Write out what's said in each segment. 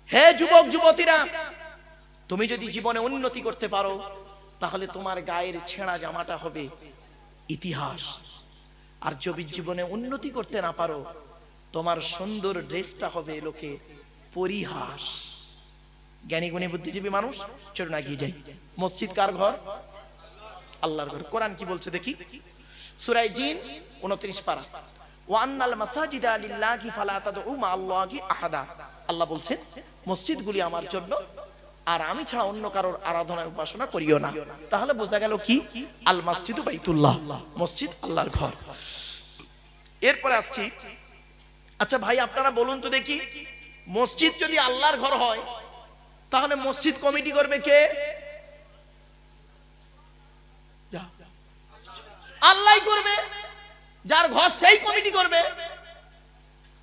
হে যুবক যুবতীরা, তুমি যদি জীবনে উন্নতি করতে পারো তাহলে তোমার গায়ের ছেঁড়া জামাটা হবে ইতিহাস, আর যদি জীবনে উন্নতি করতে না পারো তোমার সুন্দর ড্রেসটা হবে লোকে পরিহাস। জ্ঞানী গুণী বুদ্ধিজীবী মানুষ, চলুন এগিয়ে যাই। মসজিদ কার ঘর? আল্লাহর ঘর। কোরআন কি বলছে দেখি, সূরা জিন 29 পারা, ওয়া আন্নাল মাসাজিদা লিল্লাহি ফালা তাদউ মা আল্লাহি আহাদা। আল্লাহ বলছেন মসজিদগুলি আমার জন্য, আর আমি ছাড়া অন্য কারোর আরাধনা উপাসনা করিও না। তাহলে বোঝা গেল কি, আল মসজিদু বাইতুল্লাহ, মসজিদ আল্লাহর ঘর। এরপরে আসছি, আচ্ছা ভাই আপনারা বলুন তো দেখি, মসজিদ যদি আল্লাহর ঘর হয় তাহলে মসজিদ কমিটি করবে কে? আল্লাহই করবে, যার ঘর সেই কমিটি করবে।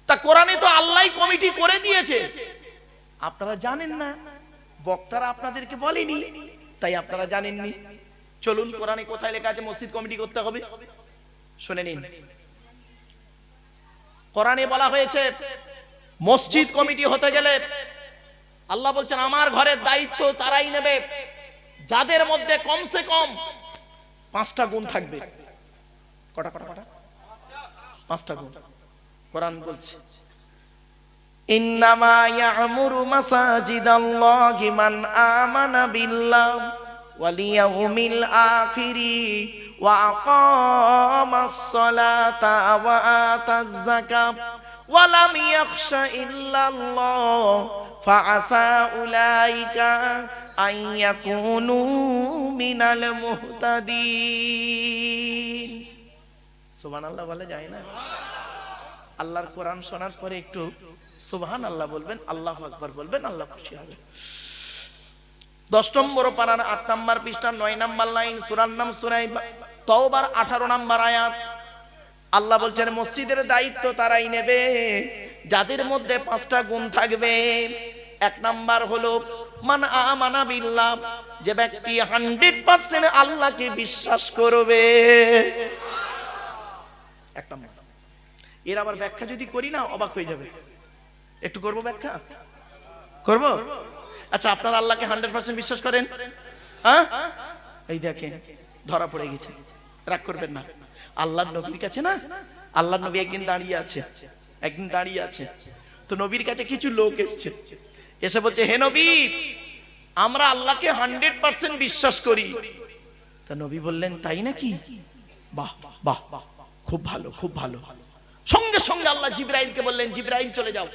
তা কোরআনে তো আল্লাহই কমিটি করে দিয়েছে, আপনারা জানেন না, বক্তারা আপনাদেরকে বলেনি, তাই আপনারা জানেননি। চলুন কোরআনে কোথায় লেখা আছে মসজিদ কমিটি করতে হবে, শুনে নিন। কোরআনে বলা হয়েছে মসজিদ কমিটি হতে গেলে আল্লাহ বলছেন আমার ঘরের দায়িত্ব তারাই নেবে যাদের মধ্যে কমসে কম 5টা গুণ থাকবে। কটা কটা কটা? 5টা গুণ। কোরআন বলছে ইন্নামা ইয়ামুরু মাসাজিদাল্লাহি মান আমানা বিল্লাহ ওয়াল ইয়াউমিল আখিরি ওয়া আকামাস সালাতা ওয়া আতাজ যাকাত ওয়া লাম ইয়াখশা ইল্লাল্লাহ ফাআসা উলাইকা আন ইয়াকুনু মিনাল মুহতাদিন। সুবহানাল্লাহ বলা যায় না? আল্লাহর কোরআন শোনার পরে একটু সুবহানাল্লাহ বলবেন, আল্লাহু আকবার বলবেন, আল্লাহ খুশি হবে। 10 নম্বর পারার 8 নম্বর পৃষ্ঠা 9 নম্বর লাইন, সূরার নাম সূরা তাওবার 18 নম্বর আয়াত। আল্লাহ বলছেন মসজিদের দায়িত্ব তারাই নেবে যাদের মধ্যে 5টা গুণ থাকবে। 1 নাম্বার হলো মান আমানা বিল্লাহ, যে ব্যক্তি 100% আল্লাহকে বিশ্বাস করবে। 1 নাম্বার। এর আবার ব্যাখ্যা যদি করি না অবাক হয়ে যাবে, একটু করব ব্যাখ্যা, করব? আচ্ছা আপনারা আল্লাহকে 100% বিশ্বাস করেন? হ্যাঁ, এই দেখেন ধরা পড়ে গেছে, রাগ করবেন না। আল্লাহর নবীর কাছে না, আল্লাহর নবী একদিন দাঁড়িয়ে আছে, তো নবীর কাছে কিছু লোক এসে বলছে হে নবী আমরা আল্লাহকে 100% বিশ্বাস করি। তা নবী বললেন তাই নাকি, বাহ বাহ বাহ, খুব ভালো খুব ভালো। সঙ্গে সঙ্গে আল্লাহ জিবরাইলকে বললেন জিবরাইল চলে যাও,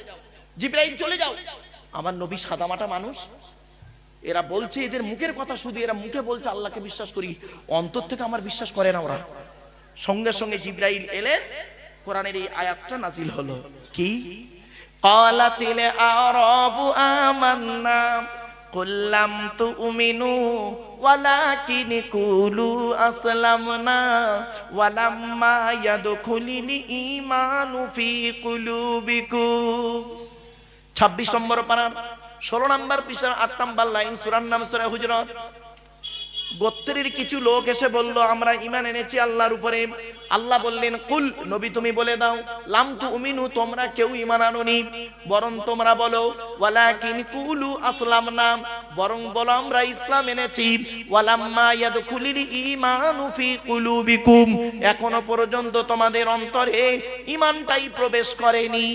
জিবরাইল চলে যাও। আমার নবী সাদামাটা মানুষ, এরা বলছে এদের মুখের কথা, শুধু এরা মুখে বলছে আল্লাহকে বিশ্বাস করি, অন্তর থেকে আমার বিশ্বাস করে না ওরা। সঙ্গে সঙ্গে জিবরাইল এলেন, কোরআনের এই আয়াতটা নাজিল হলো কি, ক্বালাতিল আরাবু আমান্না কুল লাম তুমিনু ওয়ালাকিন কুলু আসলামনা ওয়ালাম্মা ইয়াদখুলিল ঈমানু ফি কুলুবিকুম। 26 নম্বর পারা 16 নম্বর পৃষ্ঠার 8 নম্বর লাইন, সূরার নাম সূরা হুজুরাত। গোত্রের কিছু লোক এসে বলল আমরা ঈমান এনেছি আল্লাহর উপরে। আল্লাহ বললেন কুল, নবী তুমি বলে দাও, লাম তুমিনু, তোমরা কেউ ঈমান আনোনি, বরং তোমরা বলো ওয়ালাকিন কুলু আসলামনা, বরং বলো আমরা ইসলাম এনেছি। ওয়ালাম্মা ইয়াদখুলিল ঈমানু ফি কুলুবিকুম, এখনো পর্যন্ত তোমাদের অন্তরে ঈমানটাই প্রবেশ করেনি।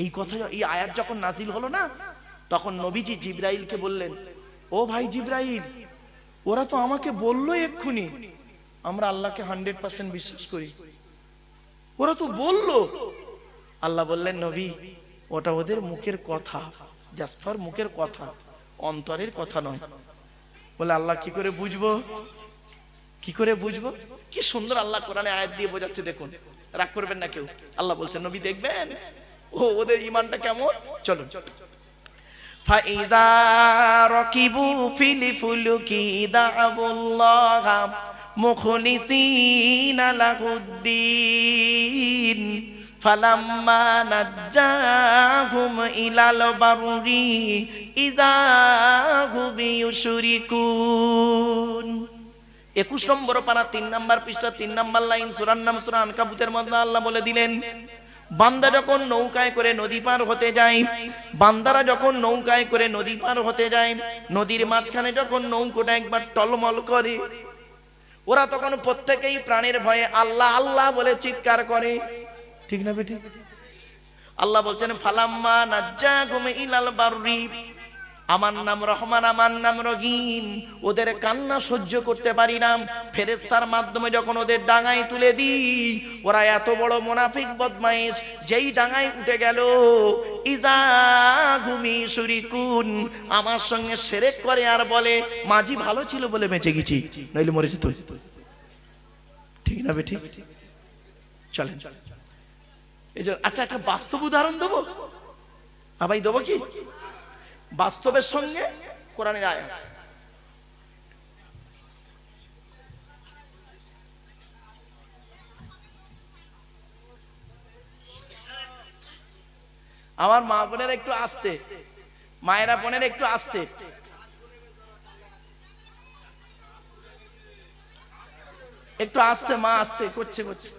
এই কথা, এই আয়াত যখন নাজিল হলো না, তখন নবীজি জিবরাইলকে বললেন ও ভাই জিবরাইল, ওরা তো আমাকে বললো এক্ষুনি আমরা আল্লাহকে 100% বিশ্বাস করি, ওরা তো বললো। আল্লাহ বললেন নবী ওটা ওদের মুখের কথা, জাস্ট মুখের কথা, অন্তরের কথা নয়। বলে আল্লাহ কি করে বুঝবো, কি করে বুঝবো? কি সুন্দর আল্লাহ কোরআনে আয়াত দিয়ে বোঝাচ্ছে, দেখুন, রাগ করবেন না কেউ। আল্লাহ বলছেন নবী দেখবেন ও ওদের ঈমানটা কেমন। চলুন, ফাইদা রাকিবু ফিল ফুলকি দা'উল্লাহা মুখলিসিনা লাহুদ্দিন ফালাম্মা নাজ্জাহুম ইলাল বাররি ইযা হুম ইউশরিকুন। 21 নম্বর পারা 3 নম্বর পৃষ্ঠা 3 নম্বর লাইন, সূরার নাম সূরা আনকাবুতের মধ্যে আল্লাহ বলে দিলেন বান্দা যখন নৌকায় করে নদী পার হতে যায়, বান্দারা যখন নৌকায় করে নদী পার হতে যায়, নদীর মাঝখানে যখন নৌকোটা একবার টলমল করে, ওরা তখন প্রত্যেকেই প্রাণের ভয়ে আল্লাহ আল্লাহ বলে চিৎকার করে। ঠিক না বেটি? আল্লাহ বলছেন ফালাম্মা নাজ্জাকুম ইলাল বাররি, আমার নাম রহমান, আমার নাম রহিম। ওদের কান্না সহ্য করতে পারি না, ফেরেশতার মাধ্যমে যখন ওদের ডাঙায় তুলে দিই, ওরা এত বড় মুনাফিক বদমাইশ, যেই ডাঙায় উঠে গেল ইজা ঘুমি শুরিকুন, আমার সঙ্গে শিরক করে আর বলে মাঝি ভালো ছিল বলে বেঁচে গেছি, নইলে মরে যেত। ঠিক না বেটি? চলেন এই যে আচ্ছা একটা বাস্তব উদাহরণ দেবো, ভাই দেবো কি? বাস্তবের সঙ্গে কোরআনের আয়াত। আমার মা বোনের একটু আস্তে, মায়েরা বোনের একটু আস্তে। একটু আস্তে মা, আস্তে করছে করছে।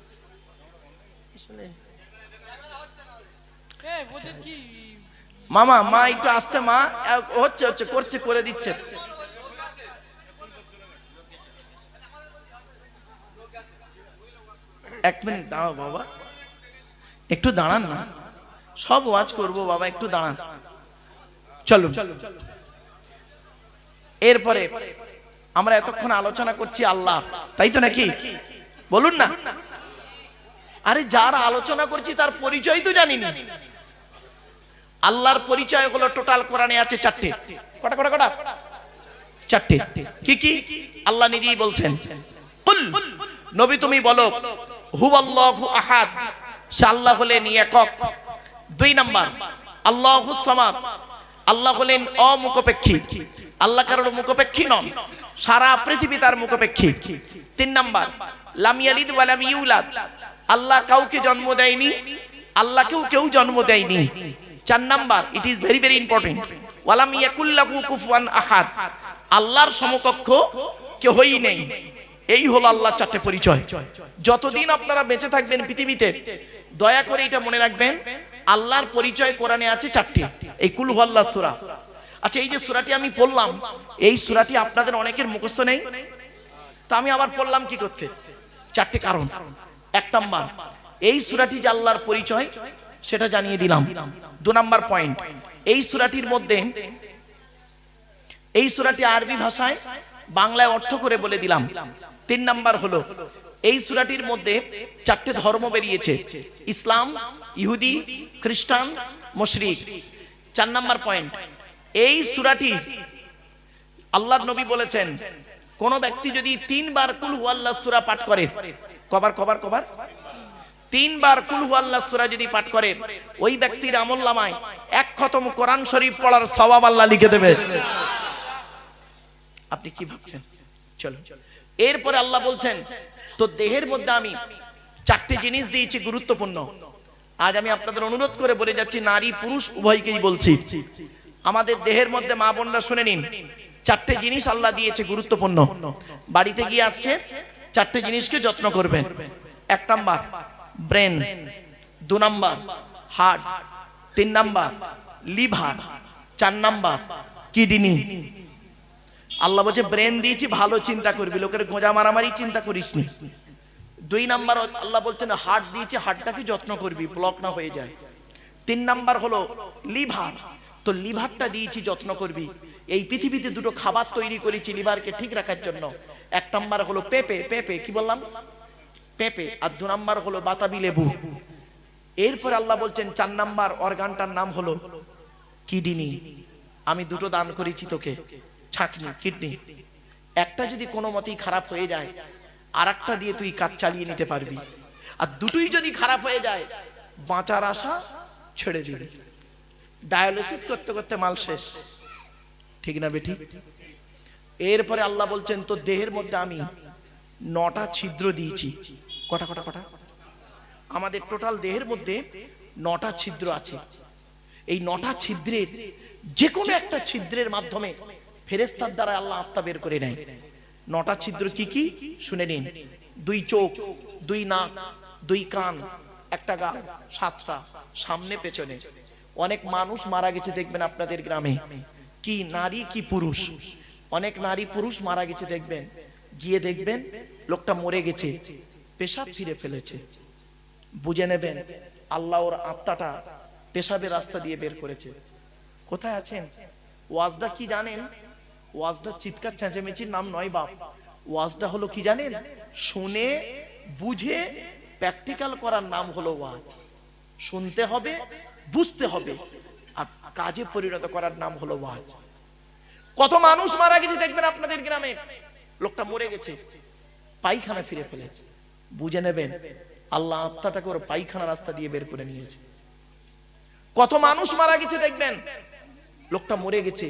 মামা মা একটু আস্তে, মা হচ্ছে হচ্ছে করছে, করে দিচ্ছে। এক মিনিট দাঁড়াও বাবা, একটু দাঁড়ান না, সব ওয়াজ করবো বাবা, একটু দাঁড়ান। চলো, এরপরে আমরা এতক্ষণ আলোচনা করছি আল্লাহ, তাই তো নাকি? বলুন না। আরে যার আলোচনা করছি তার পরিচয় তো জানি না। আল্লাহর পরিচয় হলো টোটাল কোরআনে আছে চারটে। কটা কটা কটা? চারটে। কি কি? আল্লাহ নিজেই বলছেন, কুল নবী তুমি বলো, হুয়াল্লাহু আহাদ, সে আল্লাহ হলেন একক। 2 নাম্বার আল্লাহুস সামাদ, আল্লাহ হলেন অমুখপেক্ষী, আল্লাহ কারোর মুখপেক্ষী নন, সারা পৃথিবী তার মুখপেক্ষী। 3 নাম্বার লাম ইয়ালিদ ওয়া লাম ইউলাদ, আল্লাহ কাউকে জন্ম দেয়নি, আল্লাহকেও কেউ জন্ম দেয়নি। 4 number, it is very very important, ওয়ালাম ইয়াকুল লাহু কুফুয়ান আহাদ, আল্লাহর সমকক্ষ কেউই নেই। এই হলো আল্লাহর চারটে পরিচয়। যতদিন আপনারা বেঁচে থাকবেন পৃথিবীতে, দয়া করে এটা মনে রাখবেন, আল্লাহর পরিচয় কোরআনে আছে চারটে। এই কুল হুয়াল্লাহ সূরা। আচ্ছা এই যে সূরাটি আমি পড়লাম, এই সূরাটি আপনাদের অনেকের মুখস্থ নেই, তা আমি আবার পড়লাম কি করতে? চারটে কারণ। 1 নাম্বার, এই সূরাটি যে আল্লাহর পরিচয় সেটা জানিয়ে দিলাম। 2 নাম্বার পয়েন্ট, এই সূরাটির মধ্যে, এই সূরাটি আরবি ভাষায় বাংলায় অর্থ করে বলে দিলাম। 3 নাম্বার হলো এই সূরাটির মধ্যে 4টে ধর্ম বেরিয়েছে, ইসলাম, ইহুদি, খ্রিস্টান, মুশরিক। 4 নাম্বার পয়েন্ট, এই সূরাটি আল্লাহর নবী বলেছেন, কোন ব্যক্তি যদি 3 বার কুল হুয়াল্লাহ সূরা পাঠ করে, কবার 3 বার কুল হুয়াল্লাহ সূরা যদি পাঠ করে, ওই ব্যক্তির আমলনামায় 1 খতম কোরআন শরীফ পড়ার সওয়াব আল্লাহ লিখে দেবে। আপনি কি ভাবছেন? চলো, এরপরে আল্লাহ বলছেন, তো দেহের মধ্যে আমি 4টে জিনিস দিয়েছি গুরুত্বপূর্ণ। আজ আমি আপনাদের অনুরোধ করে বলে যাচ্ছি, নারী পুরুষ উভয়কেই বলছি, আমাদের দেহের মধ্যে মা বোনরা শুনে নিন, 4টে জিনিস আল্লাহ দিয়েছে গুরুত্বপূর্ণ। বাড়িতে গিয়ে আজকে 4টে জিনিসকে যত্ন করবেন। 1 number brain, 2 number heart, 3 number liver, 4 number kidney. Allah বলছে ব্রেন দিয়েছি ভালো চিন্তা করবি, লোকের গোঁজা মারামারি চিন্তা করিসনি। 2 নাম্বার আল্লাহ বলছেন হার্ট দিয়েছি, হার্টটাকে যত্ন করবি, ব্লক না হয়ে যায়। 3 নাম্বার হলো লিভার, তো লিভারটা দিয়েছি যত্ন করবি। এই পৃথিবীতে 2টো খাবার তৈরি করেছি লিভারকে ঠিক রাখার জন্য। 1 নাম্বার হলো পেঁপে, পেঁপে কি বললাম? পেঁপে। আর 2 নাম্বার হলো বাতাবি লেবু। এরপর আল্লাহ বলছেন 4 নাম্বার অর্গানটার নাম হলো কিডনি। আমি 2টো দান করেছি তোকে, ছাকনি, কিডনি। একটা যদি কোনো মতেই খারাপ হয়ে যায়, আরেকটা দিয়ে তুই কাজ চালিয়ে নিতে পারবি। আর দুটোই যদি খারাপ হয়ে যায়, বাঁচার আশা ছেড়ে দিবি, ডায়ালিসিস করতে করতে মাল শেষ। ঠিক না বেটি? এরপরে আল্লাহ বলছেন, তো দেহের মধ্যে আমি 9টা ছিদ্র দিয়েছি। কটা কটা কটা? আমাদের টোটাল দেহের মধ্যে 9টা ছিদ্র আছে। এই 9টা ছিদ্রের যে কোনো একটা ছিদ্রের মাধ্যমে ফেরেশতার দ্বারা আল্লাহ আত্মা বের করে নেয়। 9টা ছিদ্র কি কি শুনে নিন। 2 চোখ, 2 নাক, 2 কান, একটা গাল, 7টা, সামনে পেছনে। অনেক মানুষ মারা গেছে দেখবেন আপনাদের গ্রামে, কি নারী কি পুরুষ, অনেক নারী পুরুষ মারা গেছে দেখবেন, গিয়ে দেখবেন লোকটা মরে গেছে, পেশাব ফিরে ফেলেছে, বুঝে নেবেন আল্লাহ ওর আত্মাটা পেশাবের রাস্তা দিয়ে বের করেছে। কোথায় আছেন? ওয়াজটা কি জানেন? ওয়াজটা চিৎকার চেঁচামেচির নাম নয় বাপ, ওয়াজটা হলো কি জানেন? শুনে বুঝে প্র্যাকটিক্যাল করার নাম হলো ওয়াজ। শুনতে হবে, বুঝতে হবে, আর কাজে পরিণত করার নাম হলো ওয়াজ। কত মানুষ মারা গেছে দেখবেন আপনাদের গ্রামে, লোকটা মরে গেছে, পায়খানা ফিরে ফেলেছে, বুঝে নেবেন আল্লাহ আত্মাটাকে ওর পায়খানা রাস্তা দিয়ে বের করে নিয়েছে। কত মানুষ মারা গেছে দেখবেন, লোকটা মরে গেছে,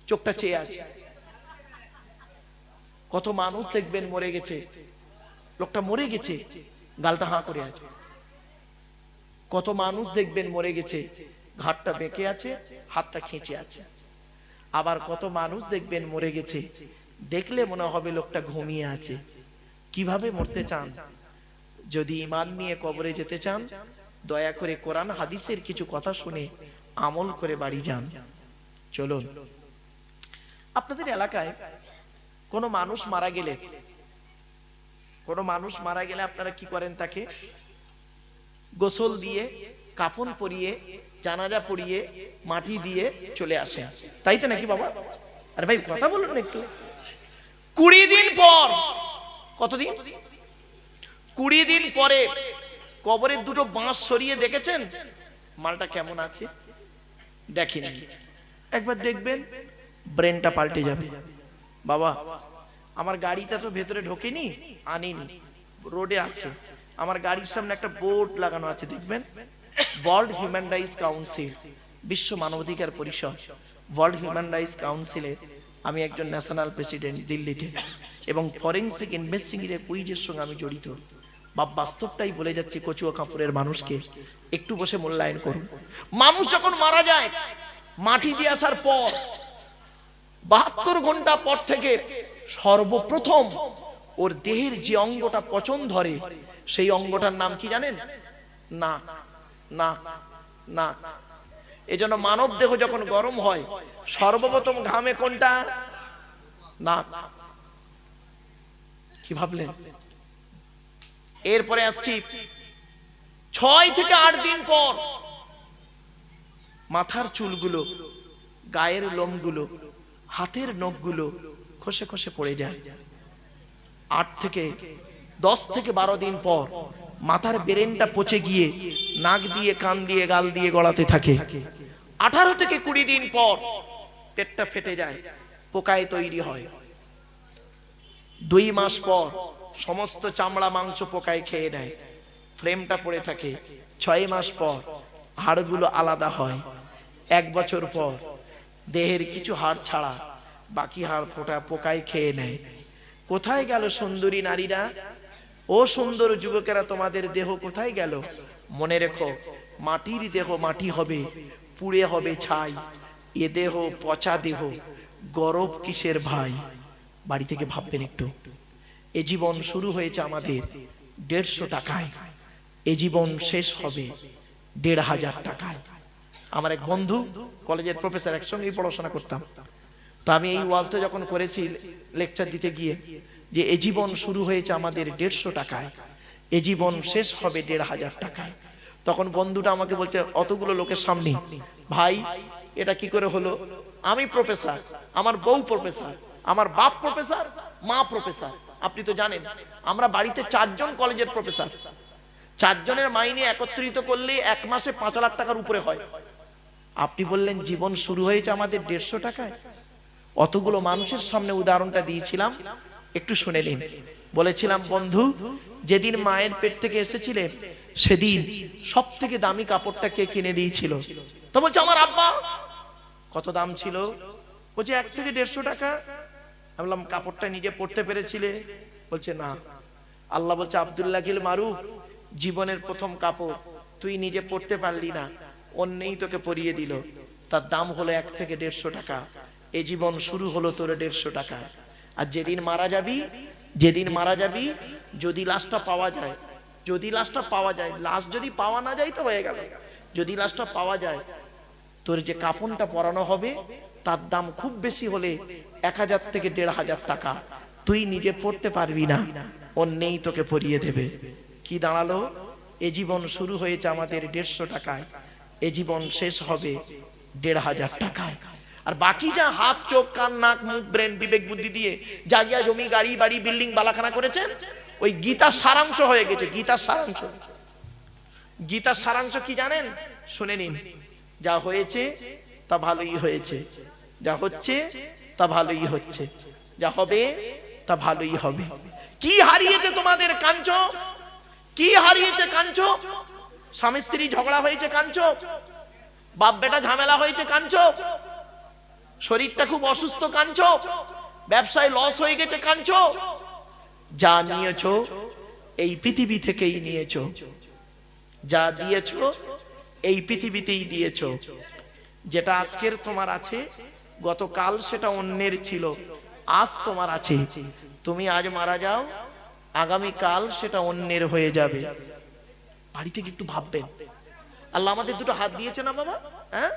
চোখটা চেয়ে আছে। কত মানুষ দেখবেন মরে গেছে, লোকটা মরে গেছে, গালটা হাঁ করে আছে। কত মানুষ দেখবেন মরে গেছে, ঘাটটা বেঁকে আছে, হাতটা খেঁচে আছে। আবার কত মানুষ দেখবেন মরে গেছে, দেখলে মনে হবে লোকটা ঘুমিয়ে আছে। কিভাবে মরতে চান? যদি ঈমান নিয়ে কবরে যেতে চান, দয়া করে কোরআন হাদিসের কিছু কথা শুনে আমল করে বাড়ি যান। চলুন, আপনাদের এলাকায় কোনো মানুষ মারা গেলে, কোনো মানুষ মারা গেলে আপনারা কি করেন? তাকে গোসল দিয়ে, কাফন পরিয়ে, জানাজা পড়িয়ে, মাটি দিয়ে চলে আসে, তাই তো নাকি বাবা? আরে ভাই কথা বলুন না একটু। 20 দিন পর, কতদিন? 20 দিন পরে কবরের দুটো বাঁশ সরিয়ে দেখেছেন মালটা কেমন আছে? দেখেন, একবার দেখবেন ব্রেনটা পাল্টে যাবে। বাবা আমার গাড়িটা তো ভেতরে ঢোকেনি, আনিনি, রোডে আছে, আমার গাড়ির সামনে একটা বোর্ড লাগানো আছে, দেখবেন ওয়ার্ল্ড হিউম্যান রাইটস কাউন্সিল, বিশ্ব মানবাধিকার পরিষদ, ওয়ার্ল্ড হিউম্যান রাইটস কাউন্সিলের আমি একজন ন্যাশনাল প্রেসিডেন্ট দিল্লিতে, এবং ফরেনসিক ইনভেস্টিগেশন কুইজের সঙ্গে আমি জড়িত। বাপ বাস্তবটাই বলে যাচ্ছে কচুয়া কাপুরের মানুষকে, একটু বসে মূল্যায়ন করুন। মানুষ যখন মারা যায়, মাটি দিয়ে আসার পর 72 ঘন্টা পর থেকে সর্বপ্রথম ওর দেহের যে অঙ্গটা পচন ধরে, সেই অঙ্গটার নাম কি জানেন? নাক। নাক, নাক। এজন্য মানব দেহ যখন গরম হয়, সর্বপ্রথম ঘামে কোনটা? নাক। কি ভাবলেন? এরপরে আসছি 6 থেকে 8 দিন পর মাথার চুলগুলো, গায়ের লোমগুলো, হাতের নখগুলো খসে খসে পড়ে যায়। 8 থেকে 10 থেকে 12 দিন পর মাথার ব্রেনটা পচে গিয়ে নাক দিয়ে, কান দিয়ে, গাল দিয়ে গড়াতে থাকে। 18 থেকে 20 দিন পর পেটটা ফেটে যায়, পোকায় তৈরি হয়। 2 মাস পর সমস্ত চামড়া মাংস পোকায় খেয়ে নেয়, ফ্রেমটা পড়ে থাকে। 6 মাস পর হাড়গুলো আলাদা হয়। 1 বছর পর দেহের কিছু হাড় ছাড়া বাকি হাড় পোকায় খেয়ে নেয়। কোথায় গেল সুন্দরী নারীরা? ও সুন্দর যুবকেরা, তোমাদের দেহ কোথায় গেল? মনে রেখো, মাটির দেহ মাটি হবে, পুড়ে হবে ছাই। এ দেহ পচা দেহ, গরব কিসের ভাই? বাড়ি থেকে ভাববেন একটু। এ জীবন শুরু হয়েছে আমাদের 150 টাকায়, এ জীবন শেষ হবে 1500 টাকায়। আমার এক বন্ধু কলেজের প্রফেসর, একসঙ্গেই পড়াশোনা করতাম, তো আমি এই ওয়াজটা যখন করেছি লেকচার দিতে গিয়ে, যে এ জীবন শুরু হয়েছে আমাদের 150 টাকায়, এ জীবন শেষ হবে 1500 টাকায়। তখন বন্ধুটা আমাকে বলছে অতগুলো লোকের সামনে, ভাই এটা কি করে হলো? আমি প্রফেসর, আমার বউ প্রফেসর, আমার বাপ প্রফেসর, মা প্রফেসর। আপনি তো জানেন আমরা বাড়িতে 4 জন কলেজের প্রফেসর। 4 জনের মাইনে একত্রিত করলে 1 মাসে 5 লাখ টাকার উপরে হয়। আপনি বললেন জীবন শুরু হয়েছে আমাদের 150 টাকায়। অতগুলো মানুষের সামনে উদাহরণটা দিয়েছিলাম, একটু শুনে নিন। বলেছিলাম, বন্ধু যেদিন মায়ের পেট থেকে এসেছিলেন সেদিন সব থেকে দামি কাপড়টা কে কিনে দিয়েছিল? তো বলছে আমার আব্বা। কত দাম ছিল? বলছে 1 থেকে 150 টাকা। আমি বললাম কাপড়টা নিজে পরতে পেরেছিলে? বলছে না। আল্লাহ বলছে আব্দুল্লাহ গিল মারুফ, জীবনের প্রথম কাপড় তুই নিজে পরতে পারলি না, অন্যই তোকে পরিয়ে দিল, তার দাম হলো 1 থেকে 150 টাকা। এই জীবন শুরু হলো তোর 150 টাকা। আর যেদিন মারা যাবি, যেদিন মারা যাবি, যদি লাশটা পাওয়া যায়, যদি লাশটা পাওয়া যায়, লাশ যদি পাওয়া না যায় তো হয়ে গেল। যদি লাশটা পাওয়া যায়, তোর যে কাফনটা পরানো হবে তার দাম খুব বেশি হলে 1000 থেকে 1500 টাকা। তুই নিজে পড়তে পারবি না, অন্যেই তোকে পরিয়ে দেবে। কি দাঁড়ালো? এ জীবন শুরু হয়েছে আমাদের 150 টাকায়, এ জীবন শেষ হবে 1500 টাকায়। আর বাকি যা হাত, চোখ, কান, নাক, মুখ, ব্রেন, বিবেক, বুদ্ধি দিয়ে জায়গা, জমি, গাড়ি, বাড়ি, বিল্ডিং, বালাখানা করেছেন, ওই গীতার সারাংশ হয়ে গেছে। গীতার সারাংশ, গীতার সারাংশ কি জানেন? শুনে নিন। যা হয়েছে তা ভালোই হয়েছে, যা হচ্ছে তা ভালোই হচ্ছে, যা হবে তা ভালোই হবে। কি হারিয়েছে তোমাদের কাঞ্চ? কি হারিয়েছে কাঞ্চ? স্বামী স্ত্রী ঝগড়া হয়েছে কাঞ্চ, বাপ বেটা ঝামেলা হয়েছে কাঞ্চ, শরীরটা খুব অসুস্থ কাঞ্চ, ব্যবসায় লস হয়ে গেছে কাঞ্চ। যা নিয়েছো এই পৃথিবী থেকেই নিয়েছো, যা দিয়েছো এই পৃথিবীতেই দিয়েছো। যেটা আজকের তোমার আছে, গতকাল সেটা অন্যের ছিল, আজ তোমার আছে। তুমি আজ মারা যাও, আগামী কাল সেটা অন্যের হয়ে যাবে। বাড়ি থেকে একটু ভাববেন, আল্লাহ আমাদের দুটো হাত দিয়েছে না বাবা, হ্যাঁ,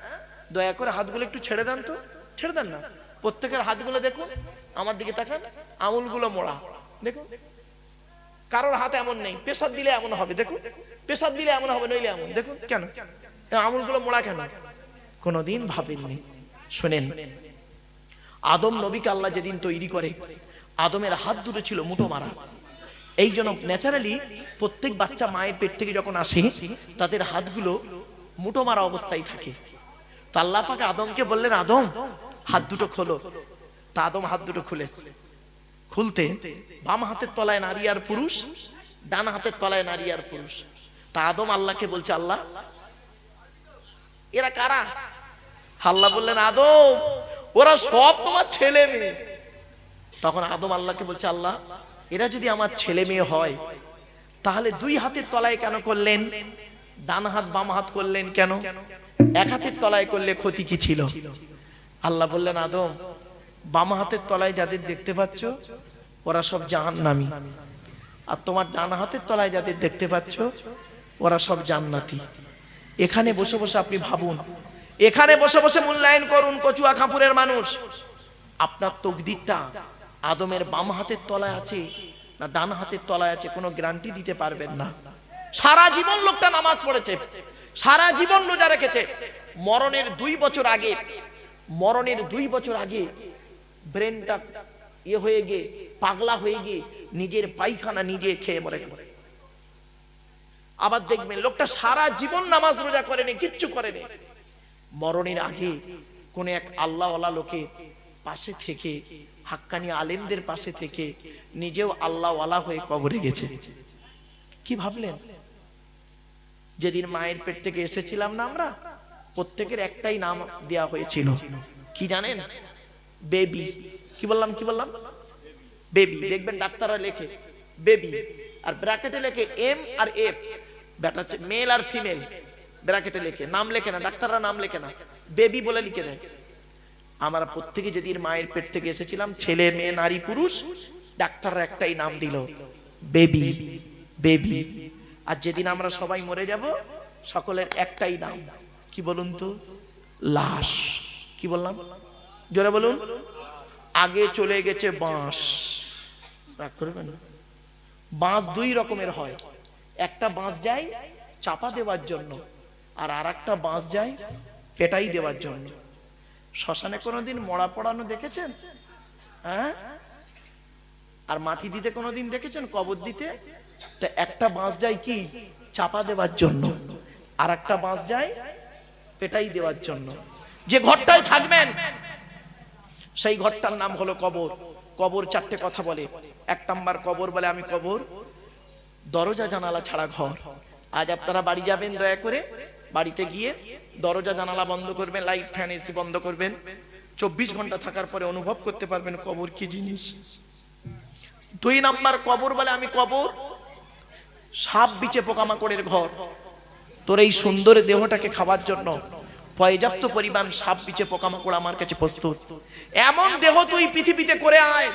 দয়া করে হাতগুলো একটু ছেড়ে দেন তো, ছেড়ে দেন না। প্রত্যেকের হাতগুলো দেখুন, আমার দিকে তাকান, আঙুলগুলো মোড়া দেখুন। কারোর হাত এমন নেই, প্রেসার দিলে এমন হবে, দেখুন প্রেসার দিলে এমন হবে, নইলে এমন। দেখুন কেন আঙুলগুলো মোড়া কেন? কোনদিন ভাবেননি। শুনেন, আদম নবীকে আল্লাহ যেদিন তৈরি করে, আদমের হাত দুটো ছিল মুঠো মারা। এই জন্য ন্যাচারালি প্রত্যেক বাচ্চা মায়ের পেট থেকে যখন আসে তাদের হাতগুলো মুঠো মারা অবস্থায় থাকে। তো আল্লাহ পাক আদমকে বললেন, আদম হাত দুটো খোলো। তা আদম হাত দুটো খুলেছে। খুলতে বাম হাতের তলায় নারী আর পুরুষ, ডান হাতের তলায় নারী আর পুরুষ। তা আদম আল্লাহকে বলছে, আল্লাহ এরা কারা? আল্লাহ বললেন, আদম ওরা সব তোমার ছেলে মেয়ে। তখন আদম আল্লাহকে বলছে, আল্লাহ এরা যদি আমার ছেলে মেয়ে হয় তাহলে দুই হাতের তলায় কেন করলেন? ডান হাত বাম হাত করলেন কেন? এক হাতের তলায় করলে ক্ষতি কি ছিল? আল্লাহ বললেন, আদম বাম হাতের তলায় যাদের দেখতে পাচ্ছ ওরা সব জাহান্নামী, আর তোমার ডান হাতের তলায় যাদের দেখতে পাচ্ছ ওরা সব জান্নাতি। এখানে বসে বসে আপনি ভাবুন, এখানে বসে বসে মূল্যায়ন করুন কচুয়া খাপুরের মানুষ, আপনার তকদিরটা আদমের বাম হাতের তলায় আছে না ডান হাতের তলায় আছে কোনো গ্যারান্টি দিতে পারবেন না। সারা জীবন লোকটা নামাজ পড়েছে, সারা জীবন রোজা রেখেছে, মরণের 2 বছর আগে, মরণের 2 বছর আগে ব্রেনটা হয়ে গিয়ে পাগলা হয়ে গিয়ে নিজের পায়খানা নিজে খেয়ে মরে গেল। আবার দেখবেন লোকটা সারা জীবন নামাজ রোজা করেনি, কিচ্ছু করেনি, মরণের আগে কোন এক আল্লাহওয়ালা লোকের পাশে থেকে, হাক্কানি আলেমদের পাশে থেকে নিজেও আল্লাহওয়ালা হয়ে কবরে গেছে। কি ভাবলেন? যেদিন মায়ের পেট থেকে এসেছিলাম না আমরা, প্রত্যেকের একটাই নাম দেয়া হয়েছিল, কি জানেন? বেবি। কি বললাম? কি বললাম? বেবি। দেখবেন ডাক্তাররা লেখে বেবি, আর ব্র্যাকেটে লেখে এম আর এফ, বেটা মেল আর ফিমেল ব্র্যাকেটে লেখে, নাম লেখে না, ডাক্তাররা নাম লেখে না, বেবি বলে লিখে দেয়। আমরা প্রত্যেকে যেদিন মায়ের পেট থেকে এসেছিলাম, ছেলে মেয়ে নারী পুরুষ, ডাক্তাররা একটাই নাম দিল, বেবি বেবি। আর যেদিন আমরা সবাই মরে যাব সকলের একটাই নাম, কি বলুন তো? লাশ। কি বললাম? জোরে বলুন। আগে চলে গেছে বাঁশ, রাগ করবেন না। বাঁশ 2 রকমের হয়, একটা বাঁশ যায় চাপা দেওয়ার জন্য, আর আরেকটা বাঁশ যায় পেটাই দেওয়ার জন্য। শ্মশানে কোনোদিন মরা পড়ানো দেখেছেন? হ্যাঁ? আর মাটি দিতে কোনোদিন দেখেছেন? কবর দিতে? তা একটা বাঁশ যায় কি চাপা দেওয়ার জন্য, আর একটা বাঁশ যায় পেটাই দেওয়ার জন্য। যে ঘরটায় থাকবেন সেই ঘরটার নাম হলো কবর। কবর 4টে কথা বলে। 1 নাম্বার কবর বলে, আমি কবর দরজা জানালা ছাড়া ঘর। আজ আপনারা বাড়ি যাবেন, দয়া করে বাড়িতে গিয়ে দরজা জানালা বন্ধ করবেন, লাইট ফ্যান এসি বন্ধ করবেন। 24 ঘন্টা থাকার পরে অনুভব করতে পারবেন কবর কি জিনিস। 2 নাম্বার কবর বলে, আমি কবর সাপ বিচে পোকামাকড়ের ঘর। তোর এই সুন্দর দেহটাকে খাবার জন্য পর্যাপ্ত পরিমাণ সাপ বিচে পোকামাকড় আমার কাছে প্রস্তুত। এমন দেহ তুই পৃথিবীতে করে আয়।